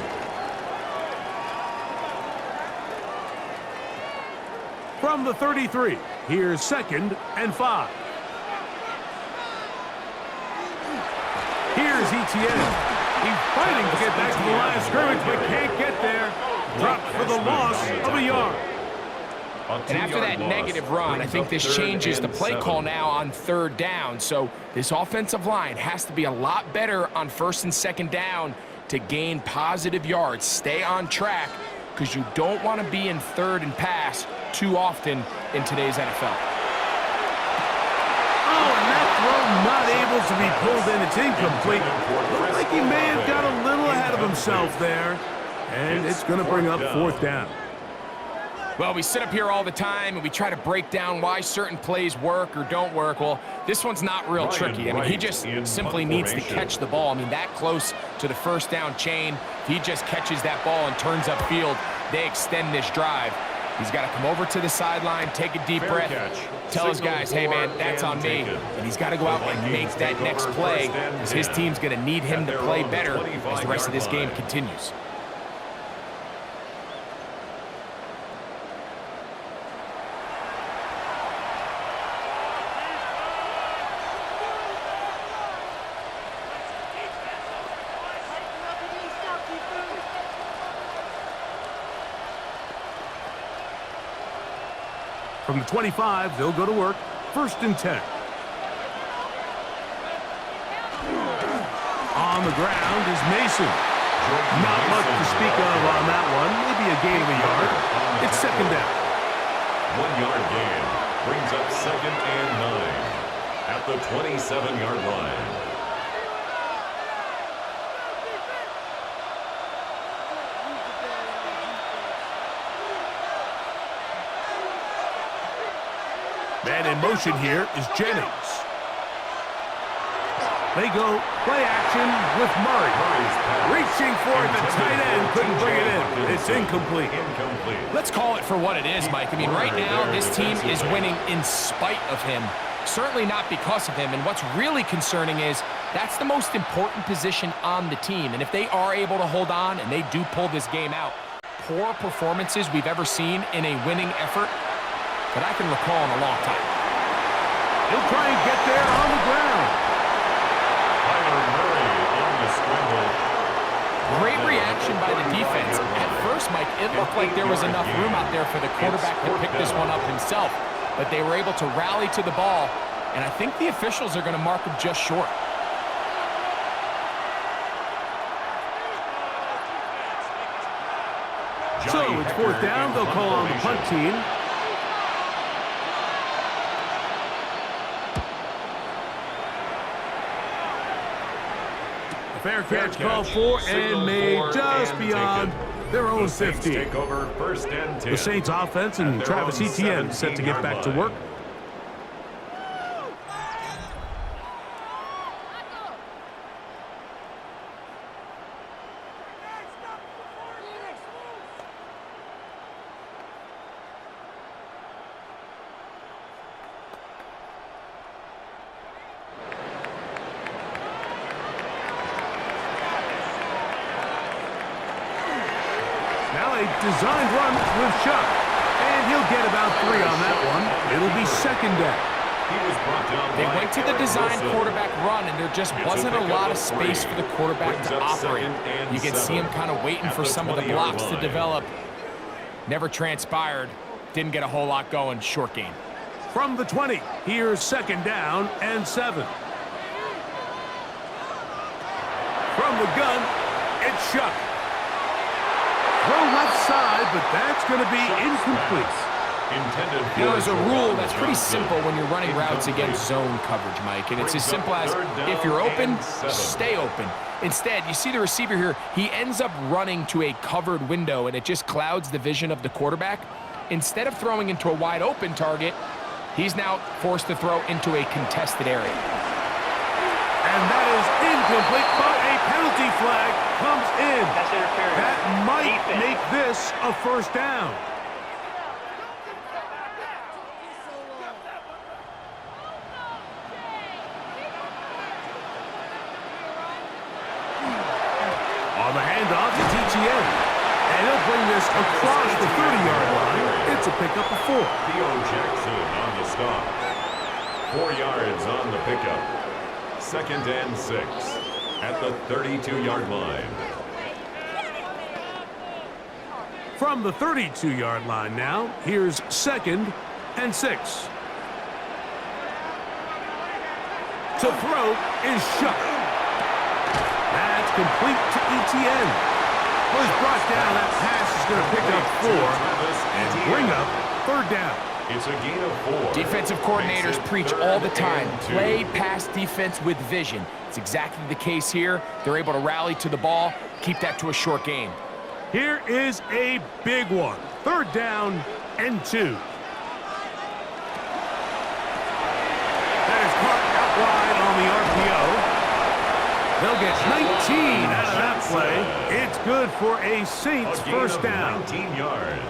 From the 33, here's 2nd and 5. Here's Etienne. He's fighting to get back to the line of scrimmage, but can't get there. Dropped for the loss of a yard. And after that negative run, I think this changes the play call now on 3rd down. So this offensive line has to be a lot better on 1st and 2nd down to gain positive yards. Stay on track because you don't want to be in 3rd and pass too often in today's NFL. Not able to be pulled in. It's incomplete. Looked like he may have got a little ahead of himself there. And it's going to bring up fourth down. Well, we sit up here all the time and we try to break down why certain plays work or don't work. Well, this one's not real tricky. I mean, he just simply needs to catch the ball. I mean, that close to the first down chain, if he just catches that ball and turns upfield, they extend this drive. He's got to come over to the sideline, take a deep breath, tell his guys, hey, man, that's on me. And he's got to go out and make that next play because his team's going to need him to play better as the rest of this game continues. From the 25, they'll go to work. 1st and 10. On the ground is Mason. Not much to speak of on that one. Maybe a gain of a yard. It's 2nd down. 1-yard gain brings up 2nd and 9 at the 27-yard line. Man in motion here is Jennings. They go play action with Murray. Reaching for it, the tight end couldn't bring it in. It's incomplete. Let's call it for what it is, Mike. I mean, right now, this team is winning in spite of him. Certainly not because of him. And what's really concerning is that's the most important position on the team. And if they are able to hold on and they do pull this game out, poor performances we've ever seen in a winning effort that I can recall in a long time. He'll try and get there on the ground. Murray on the scramble. Great reaction by the defense. At first, Mike, it looked like there was enough room out there for the quarterback to pick this one up himself, but they were able to rally to the ball, and I think the officials are going to mark him just short. So it's 4th down. They'll call on the punt team. Fair catch called for and made just beyond their own 50. Take over 1st and 10. The Saints offense and Travis Etienne set to get back to work. Now a designed run with Chuck. And he'll get about 3 on that one. It'll be 2nd down. They went to the design quarterback run, and there just wasn't a lot of space for the quarterback to operate. You can see him kind of waiting for some of the blocks to develop. Never transpired. Didn't get a whole lot going. Short game. From the 20, here's 2nd down and 7. From the gun, it's Chuck. Throw left side, but that's going to be incomplete. You know, there's a rule that's pretty simple when you're running routes against zone coverage, Mike, and it's as simple as if you're open, stay open. Instead, you see the receiver here, he ends up running to a covered window, and it just clouds the vision of the quarterback. Instead of throwing into a wide open target, he's now forced to throw into a contested area. And that is incomplete, but a penalty flag comes in. That's interference. That might make this a 1st down. On the handoff to Etienne. And he'll bring this across the 30-yard line. It's a pickup of 4. Theo Jackson on the stop. 4 yards on the pickup. 2nd and 6 at the 32-yard line. From the 32-yard line now, here's 2nd and 6. To throw is Shuck. That's complete to Etienne. Was brought down. That pass is going to pick up 4 and bring up 3rd down. It's a gain of 4. Defensive coordinators preach all the time, play pass defense with vision. It's exactly the case here. They're able to rally to the ball, keep that to a short game. Here is a big one. 3rd down and 2. That is caught out wide on the RPO. They'll get 19 out of that play. It's good for a Saints first down. 19 yards.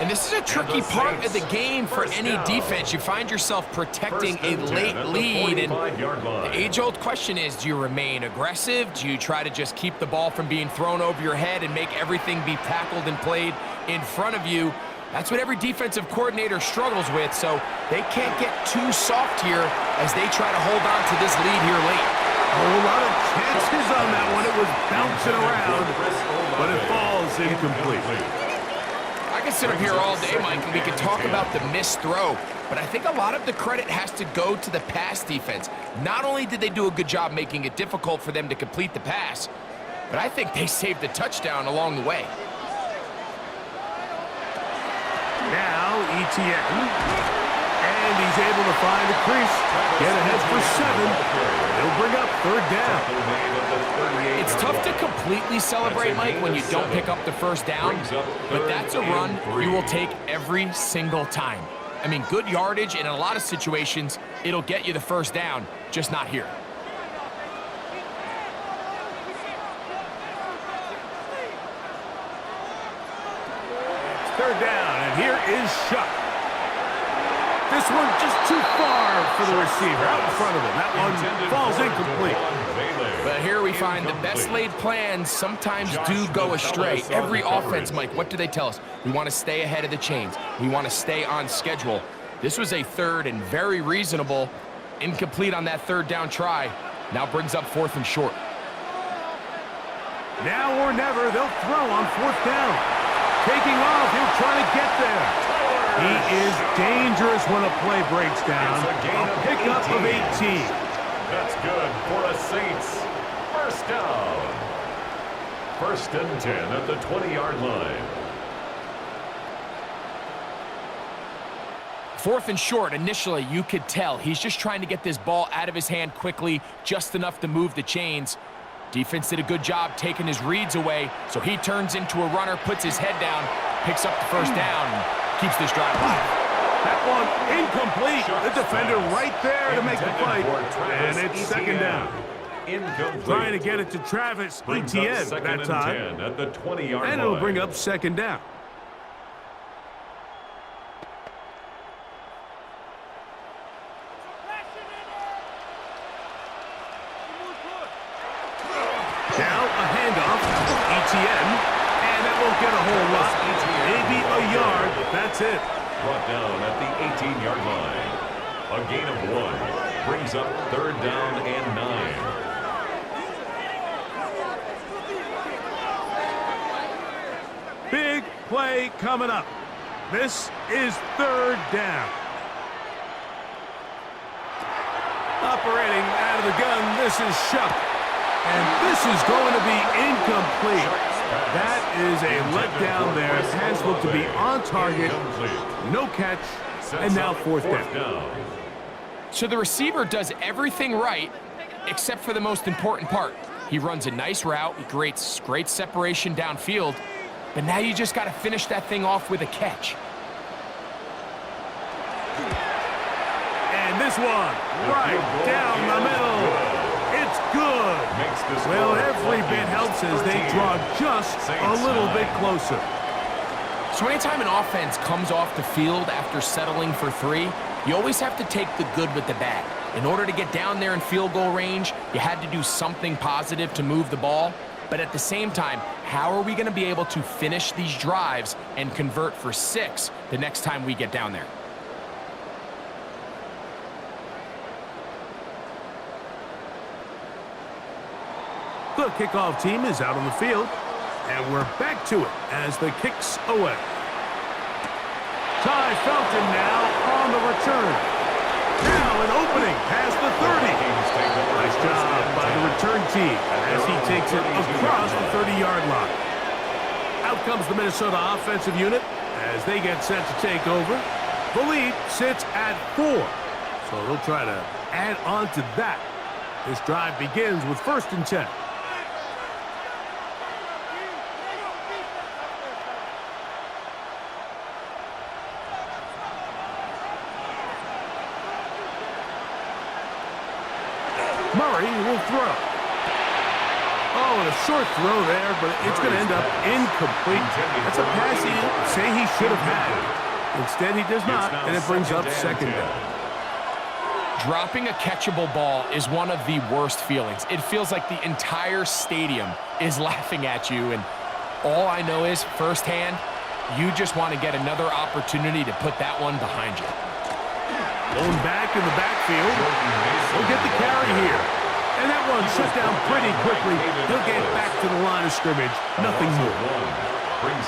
And this is a tricky part of the game for any defense. You find yourself protecting a late lead, and the age-old question is, do you remain aggressive? Do you try to just keep the ball from being thrown over your head and make everything be tackled and played in front of you? That's what every defensive coordinator struggles with, so they can't get too soft here as they try to hold on to this lead here late. A whole lot of chances on that one. It was bouncing around, but it falls incomplete. I can sit up here all day, Mike, and we can talk about the missed throw, but I think a lot of the credit has to go to the pass defense. Not only did they do a good job making it difficult for them to complete the pass, but I think they saved the touchdown along the way. Now ETN, and he's able to find a crease, get ahead for 7. He'll bring up 3rd down. It's tough to completely celebrate, Mike, when you don't pick up the first down, but that's a run you will take every single time. I mean, good yardage, and in a lot of situations, it'll get you the first down, just not here. It's 3rd down, and here is Shuck. This one just too far for the receiver, out in front of him. That one falls incomplete. But here we find the best laid plans sometimes do go astray. Every offense, Mike, what do they tell us? We want to stay ahead of the chains. We want to stay on schedule. This was a 3rd and very reasonable. Incomplete on that 3rd down try. Now brings up 4th and short. Now or never, they'll throw on 4th down. Taking off, he'll try to get there. He is dangerous when a play breaks down. A pickup of 18. That's good for a Saints. First down. 1st and 10 at the 20-yard line. 4th and short, initially, you could tell he's just trying to get this ball out of his hand quickly, just enough to move the chains. Defense did a good job taking his reads away, so he turns into a runner, puts his head down, picks up the first down, and keeps this drive alive. That one incomplete. The defender right there to make the play, and it's 2nd down. Incomplete. Trying to get it to Travis Etienne that time, at the 20-yard line. and it'll bring up 2nd down. Now a handoff, ETN, and that won't get a whole lot. Maybe a yard, that's it. Brought down at the 18-yard line. A gain of 1 brings up 3rd down and 9. Big play coming up. This is 3rd down. Operating out of the gun, this is Shuck. And this is going to be incomplete. That is a letdown there. Pass looked to be on target. No catch. And now 4th down. So the receiver does everything right except for the most important part. He runs a nice route. He creates great separation downfield. But now you just got to finish that thing off with a catch. And this one right down the middle. It's good. Well, every bit helps as they draw just a little bit closer. So anytime an offense comes off the field after settling for 3, you always have to take the good with the bad. In order to get down there in field goal range, you had to do something positive to move the ball. But at the same time, how are we going to be able to finish these drives and convert for 6 the next time we get down there? The kickoff team is out on the field, and we're back to it as the kick's away. Ty Felton now on the return. Now an opening past the 30. Nice job by the return team as he takes it across the 30-yard line. Out comes the Minnesota offensive unit as they get set to take over. The lead sits at 4, so they'll try to add on to that. This drive begins with 1st and 10. throw. Oh, and a short throw there, but it's going to end up incomplete. That's a pass he say he should have had. Instead, he does not, and it brings up second down. Dropping a catchable ball is one of the worst feelings. It feels like the entire stadium is laughing at you, and all I know is, firsthand, you just want to get another opportunity to put that one behind you. Going back in the backfield. He'll get the carry here. And that one shut down pretty quickly. He'll get back to the line of scrimmage. Nothing more.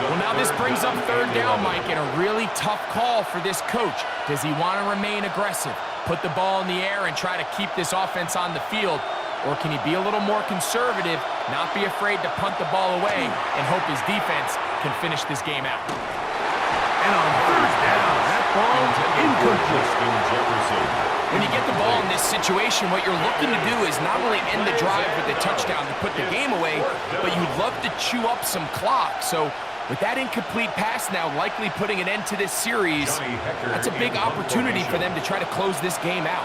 Well, now this brings up third down, Mike, and a really tough call for this coach. Does he want to remain aggressive, put the ball in the air, and try to keep this offense on the field? Or can he be a little more conservative, not be afraid to punt the ball away, and hope his defense can finish this game out? And on third down, that ball incomplete. When you get the ball in this situation, what you're looking to do is not only end the drive with a touchdown to put the game away, but you'd love to chew up some clock. So with that incomplete pass now likely putting an end to this series, that's a big opportunity for them to try to close this game out.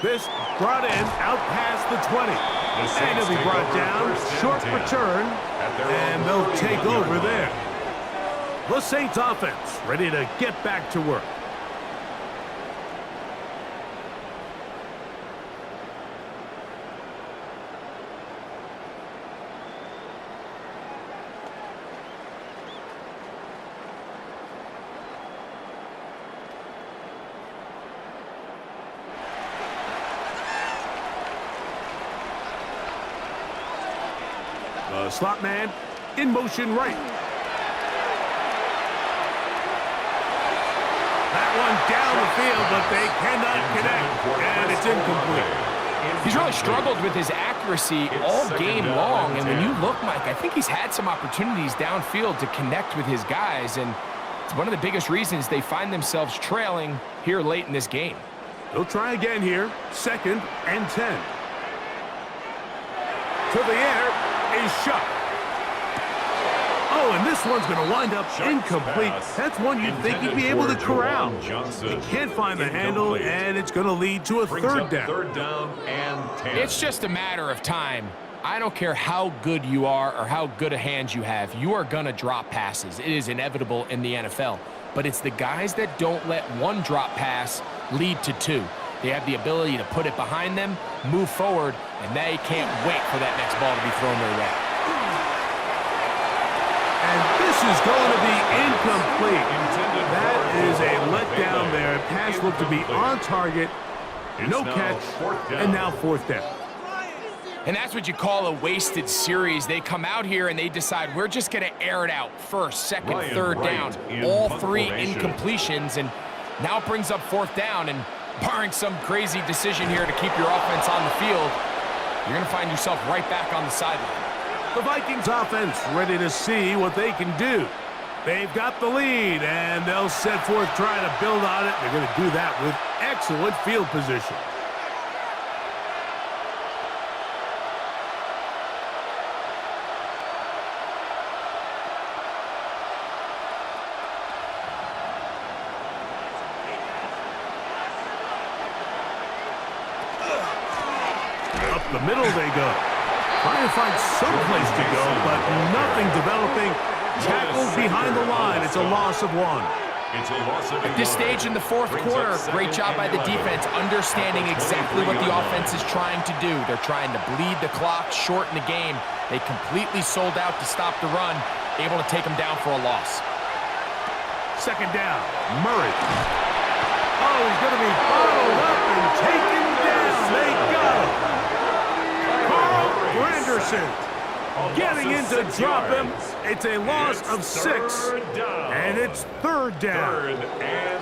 This brought in out past the 20. And he'll be brought down, short return, and they'll take over there. The Saints offense ready to get back to work. The slot man in motion right. That one down the field, but they cannot connect, and it's incomplete. He's really struggled with his accuracy all game long, and when you look, Mike, I think he's had some opportunities downfield to connect with his guys, and it's one of the biggest reasons they find themselves trailing here late in this game. They'll try again here, 2nd and 10. To the air. Is shot. Oh, and this one's going to wind up incomplete. That's one you'd think he'd be able to corral. He can't find the handle, and it's going to lead to a third down. Third down and 10. It's just a matter of time. I don't care how good you are or how good a hand you have. You are going to drop passes. It is inevitable in the NFL. But it's the guys that don't let one drop pass lead to two. They have the ability to put it behind them, move forward, and they can't wait for that next ball to be thrown their way. And this is going to be incomplete. That is a letdown there. Pass looked to be on target, no catch, and now 4th down. And that's what you call a wasted series. They come out here and they decide we're just going to air it out. 1st, 2nd, 3rd down. All 3 incompletions, and now it brings up 4th down, and barring some crazy decision here to keep your offense on the field, you're going to find yourself right back on the sideline. The Vikings offense ready to see what they can do. They've got the lead, and they'll set forth trying to build on it. They're going to do that with excellent field position. The middle they go. Trying to find some place to go, but nothing developing. Tackled behind the line. It's a loss of 1. At this stage in the 4th quarter, great job by the defense, understanding exactly what the offense is trying to do. They're trying to bleed the clock, shorten the game. They completely sold out to stop the run, able to take them down for a loss. 2nd down, Murray. Oh, he's going to be bottled up and taken down. They got him. Anderson getting in to drop him. It's a loss of 6, and it's 3rd down.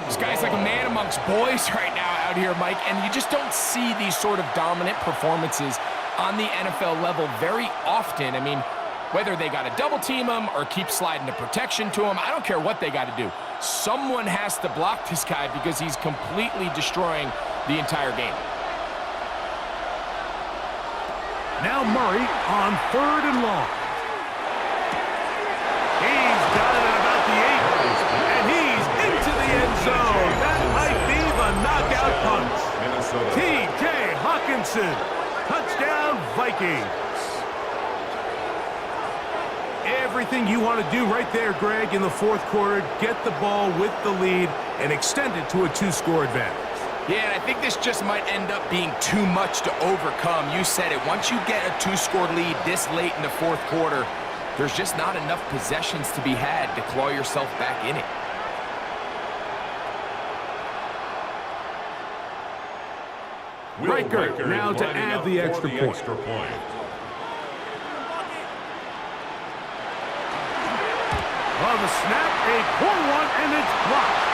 This guy's like a man amongst boys right now out here, Mike, and you just don't see these sort of dominant performances on the NFL level very often. I mean, whether they got to double team him or keep sliding the protection to him, I don't care what they got to do. Someone has to block this guy because he's completely destroying the entire game. Now Murray on 3rd and long. He's got it at about the 8, and he's into Johnson. Touchdown, Vikings. Everything you want to do right there, Greg, in the fourth quarter. Get the ball with the lead and extend it to a 2-score advantage. Yeah, and I think this just might end up being too much to overcome. You said it. Once you get a 2-score lead this late in the fourth quarter, there's just not enough possessions to be had to claw yourself back in it. Riker now to add the extra point. On the snap, a poor one, and it's blocked.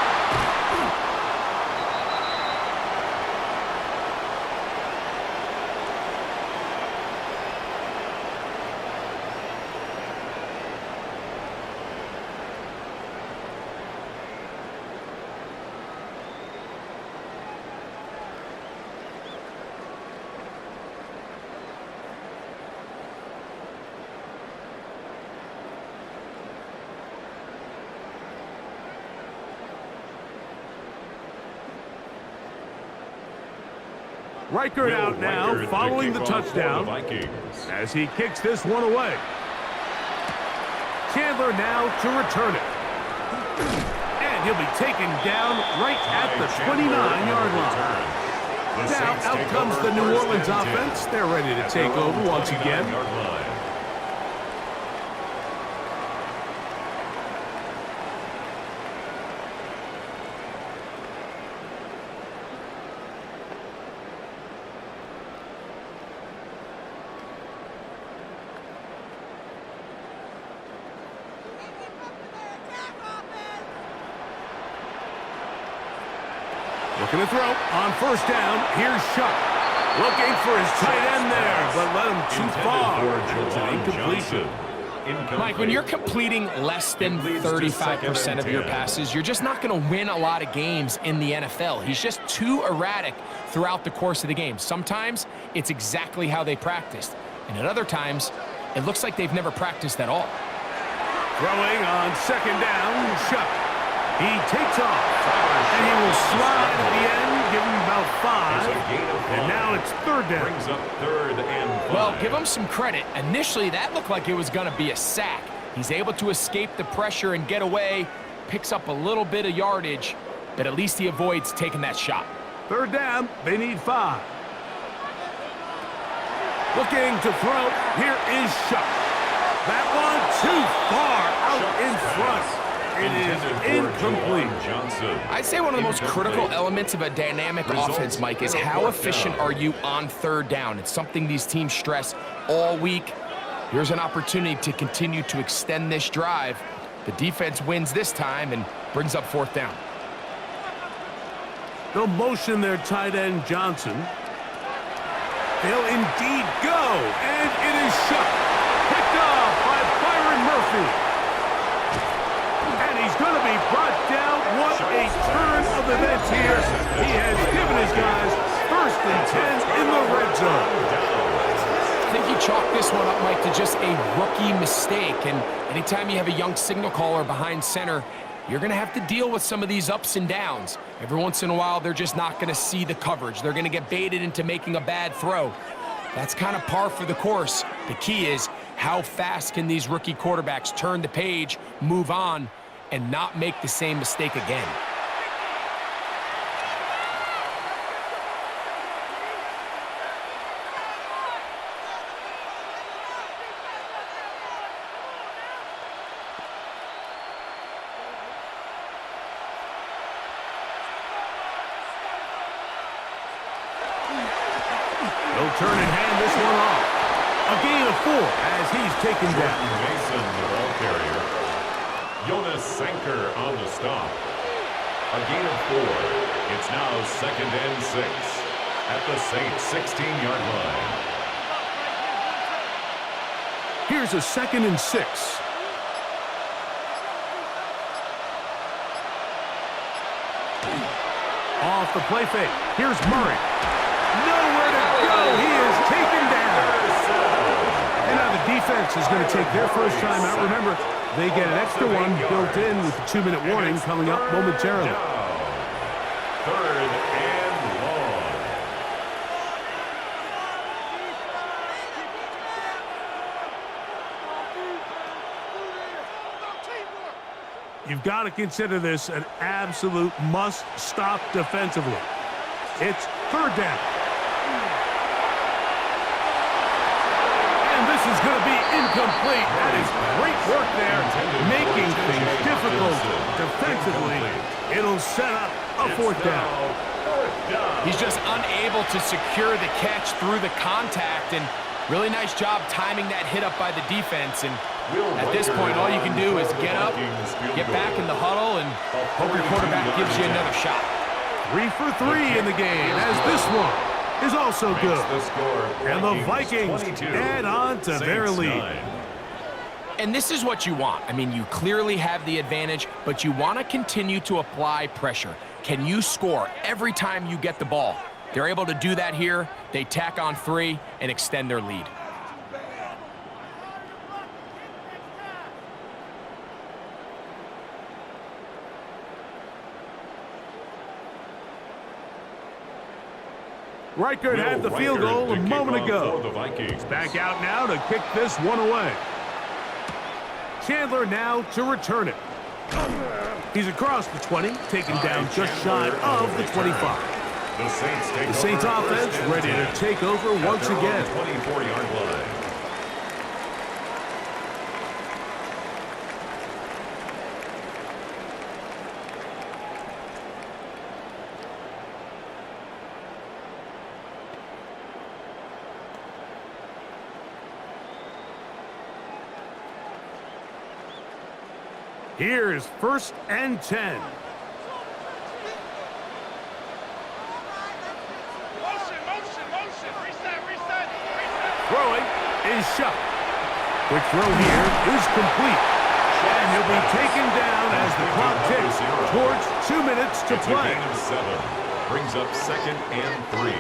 Riker out now, following the touchdown, as he kicks this one away. Chandler now to return it. And he'll be taken down right at the 29-yard line. Now out comes the New Orleans offense. They're ready to take over once again. Looking to throw on first down. Here's Shuck. Looking for his tight end there, but let him too far. It's an incompletion. Mike, when you're completing less than 35% of your passes, you're just not going to win a lot of games in the NFL. He's just too erratic throughout the course of the game. Sometimes it's exactly how they practiced, and at other times, it looks like they've never practiced at all. Throwing on second down, Shuck. He takes off, and he will slide at the end, give him about 5, and now it's third down. Brings up third and 5. Well, give him some credit. Initially, that looked like it was going to be a sack. He's able to escape the pressure and get away, picks up a little bit of yardage, but at least he avoids taking that shot. Third down, they need 5. Looking to throw, here is Shuck. That one too far out in front. It is incomplete. I'd say one of the most critical elements of a dynamic offense, Mike, is how efficient are you on third down. It's something these teams stress all week. Here's an opportunity to continue to extend this drive. The defense wins this time and brings up fourth down. They'll motion their tight end, Johnson. They'll indeed go, and it is Shuck. Picked off by Byron Murphy. And he's going to be brought down. What a turn of events here. He has given his guys 1st and 10 in the red zone. I think you chalk this one up, Mike, to just a rookie mistake. And anytime you have a young signal caller behind center, you're going to have to deal with some of these ups and downs. Every once in a while, they're just not going to see the coverage. They're going to get baited into making a bad throw. That's kind of par for the course. The key is how fast can these rookie quarterbacks turn the page, move on, and not make the same mistake again. They'll turn and hand this one off. A gain of 4 as he's taken down. Mason, the ball carrier. Jonas Sanker on the stop. A gain of 4. It's now 2nd and 6 at the Saints 16-yard line. Here's a 2nd and 6. Off the play fake. Here's Murray. Nowhere to go. He is taken down. And now the defense is going to take their first time out. Remember, they get an extra one built in with the 2-minute warning coming up momentarily. 3rd and long. You've got to consider this an absolute must-stop defensively. It's third down. And this is going to be incomplete. That is great work there, making things difficult defensively. It'll set up a fourth down. He's just unable to secure the catch through the contact, and really nice job timing that hit up by the defense. And at this point, all you can do is get up, get back in the huddle, and hope your quarterback gives you another shot. 3 for 3 in the game, as this one is also good. And the Vikings add on to their lead. And this is what you want. I mean, you clearly have the advantage, but you want to continue to apply pressure. Can you score every time you get the ball? They're able to do that here. They tack on 3 and extend their lead. Reichert had the field goal a moment ago. He's back out now to kick this one away. Chandler now to return it. He's across the 20, taken down just shy of the 25. The Saints offense ready to take over once again. 24-yard line. Here's 1st and 10. Throwing is shot. Quick throw here is complete. And he'll be taken down as the clock ticks towards 2 minutes to play. Gain of 7 brings up 2nd and 3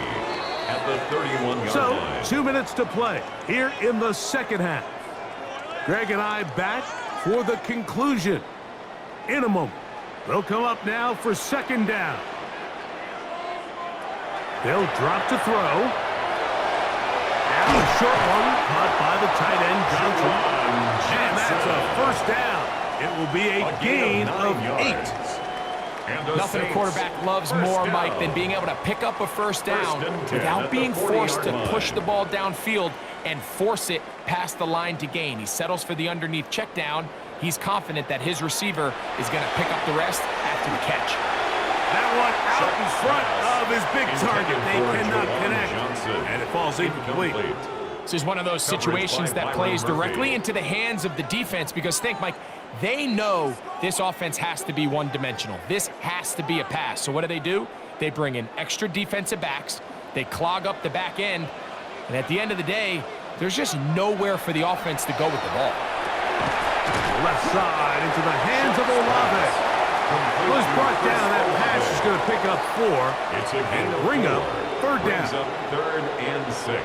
at the 31-yard line. So 2 minutes to play here in the second half. Greg and I back for the conclusion in a moment. They'll come up now for 2nd down. They'll drop to throw. And a short one caught by the tight end, Johnson. And that's a 1st down. It will be a gain of 8. Nothing a quarterback loves more, Mike, than being able to pick up a 1st down without being forced to push the ball downfield and force it past the line to gain. He settles for the underneath check down. He's confident that his receiver is going to pick up the rest after the catch. That one out in front of his big target. They cannot connect, and it falls incomplete. This is one of those situations that plays directly into the hands of the defense because think, Mike, they know this offense has to be one-dimensional. This has to be a pass. So what do? They bring in extra defensive backs. They clog up the back end. And at the end of the day, there's just nowhere for the offense to go with the ball. Left side into the hands of Olave. Was brought down. That pass is going to pick up 4 and bring up 3rd down. Brings up 3rd and 6.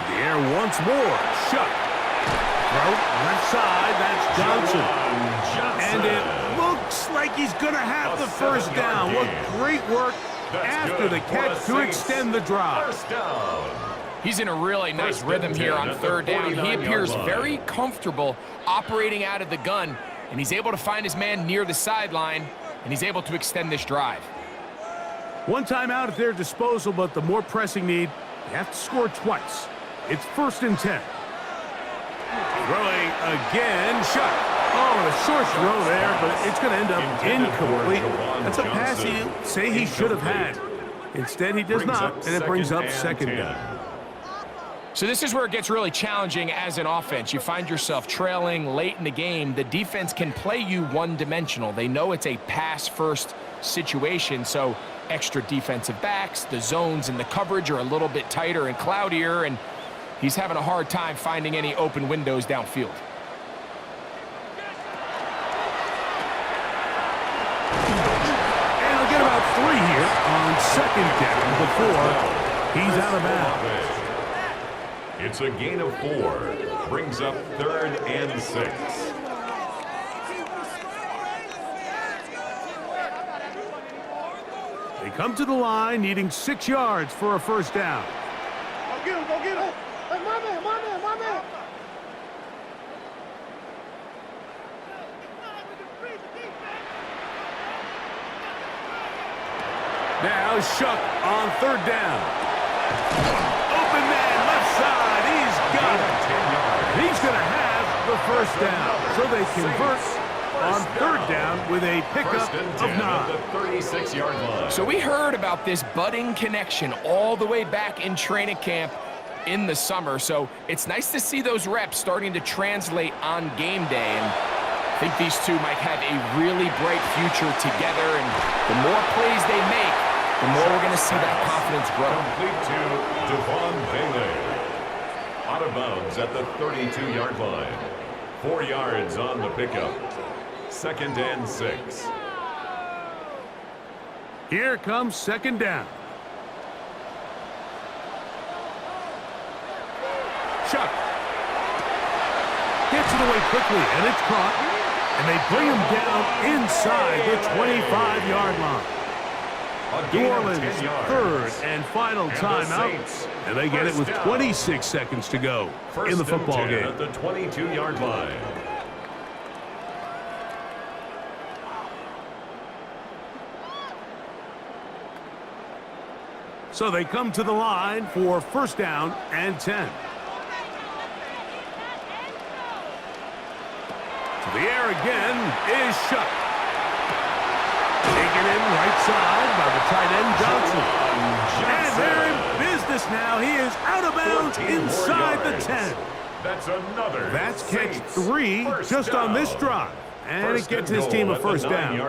The air once more. Shut. Throw left side. That's Johnson. And it looks like he's going to have the 1st down. What great work after the catch to extend the drive. He's in a really nice rhythm here on 3rd down. He appears very comfortable operating out of the gun, and he's able to find his man near the sideline, and he's able to extend this drive. One timeout at their disposal, but the more pressing need, you have to score twice. It's 1st and 10. Throwing again, shot. Oh, and a short throw there, but it's going to end up incomplete. That's a pass he'd say he should have had. Instead, he does not, and it brings up 2nd down. So this is where it gets really challenging as an offense. You find yourself trailing late in the game. The defense can play you one-dimensional. They know it's a pass-first situation, so extra defensive backs, the zones and the coverage are a little bit tighter and cloudier, and he's having a hard time finding any open windows downfield. And they'll get about 3 here on 2nd down before he's out of bounds. It's a gain of 4. Brings up 3rd and 6. They come to the line needing 6 yards for a first down. Go get him, go get him. Hey, my man, my man, my man. Now Shuck on third down. Open man, left side. He's got it. He's going to have the first down. So they convert on third down with a pickup of 9. The 36-yard line. So we heard about this budding connection all the way back in training camp in the summer. So it's nice to see those reps starting to translate on game day. And I think these two might have a really bright future together. And the more plays they make, the more we're going to see that confidence grow. Complete to Devon Bailey. Out of bounds at the 32-yard line. 4 yards on the pickup. 2nd and 6. Here comes second down. Chuck gets it away quickly, and it's caught. And they bring him down inside the 25-yard line. New Orleans' third and final timeout, and they get it with 26 seconds to go in the football game. At the 22-yard line. So they come to the line for first down and 10. To the air again is Shuck. Taken in right side by the tight end Johnson. And they're in business now. He is out of bounds inside the 10. That's another. That's catch Saints 3 just on this drive. And it gets his team a first down.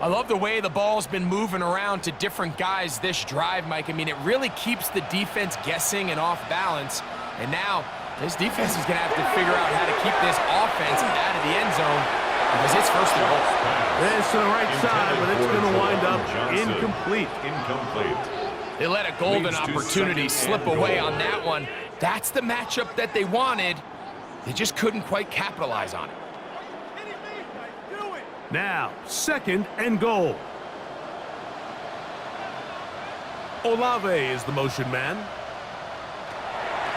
I love the way the ball's been moving around to different guys this drive, Mike. I mean, it really keeps the defense guessing and off balance. And now this defense is going to have to figure out how to keep this offense out of the end zone because it's first and goal. This to the right side, but it's going to wind up incomplete. They let a golden opportunity slip away on that one. That's the matchup that they wanted. They just couldn't quite capitalize on it. Now, 2nd and goal. Olave is the motion man.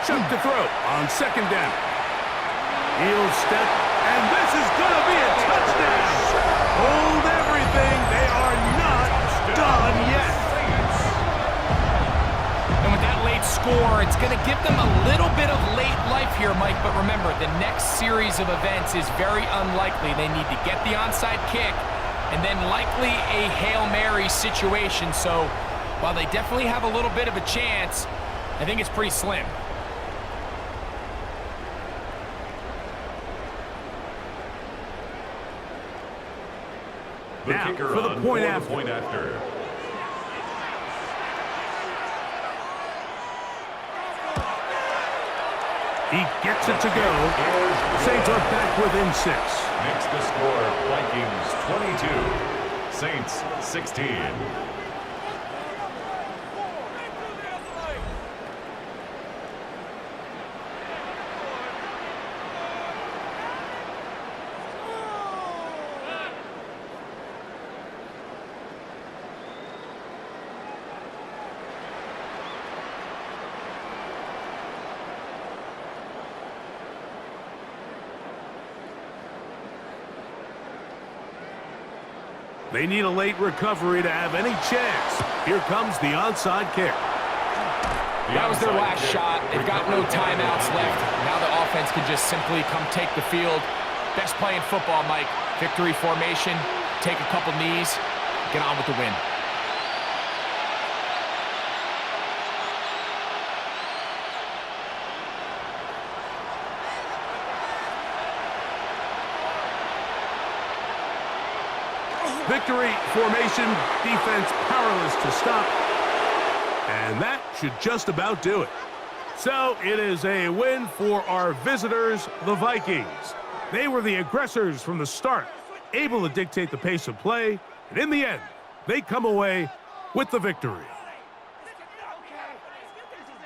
Chuck to throw on 2nd down. Heel step, and this is going to be a touchdown. Hold everything. They are not done yet. And with that late score, it's going to give them a little bit of late life here, Mike. But remember, the next series of events is very unlikely. They need to get the onside kick and then likely a Hail Mary situation. So while they definitely have a little bit of a chance, I think it's pretty slim. The now, kicker for the point after. He gets it to go. Saints are back within 6. Makes the score Vikings 22, Saints 16. They need a late recovery to have any chance. Here comes the onside kick. That was their last shot. They've got no timeouts left. Now the offense can just simply come take the field. Best play in football, Mike. Victory formation, take a couple knees, get on with the win. Victory formation, defense powerless to stop. And that should just about do it. So it is a win for our visitors, the Vikings. They were the aggressors from the start, able to dictate the pace of play, and in the end, they come away with the victory.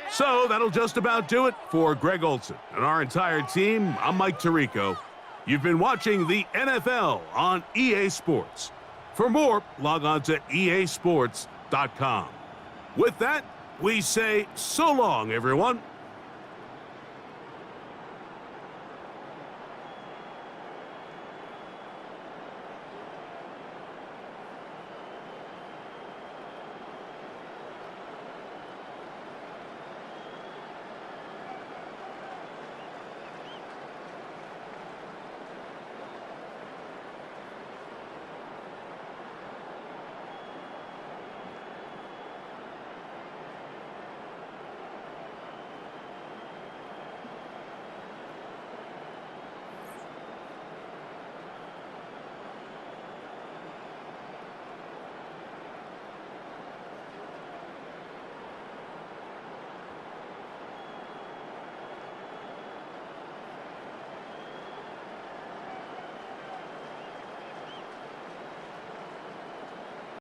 So that'll just about do it for Greg Olson and our entire team. I'm Mike Tirico. You've been watching the NFL on EA Sports. For more, log on to easports.com. EASports.com. With that, we say so long, everyone.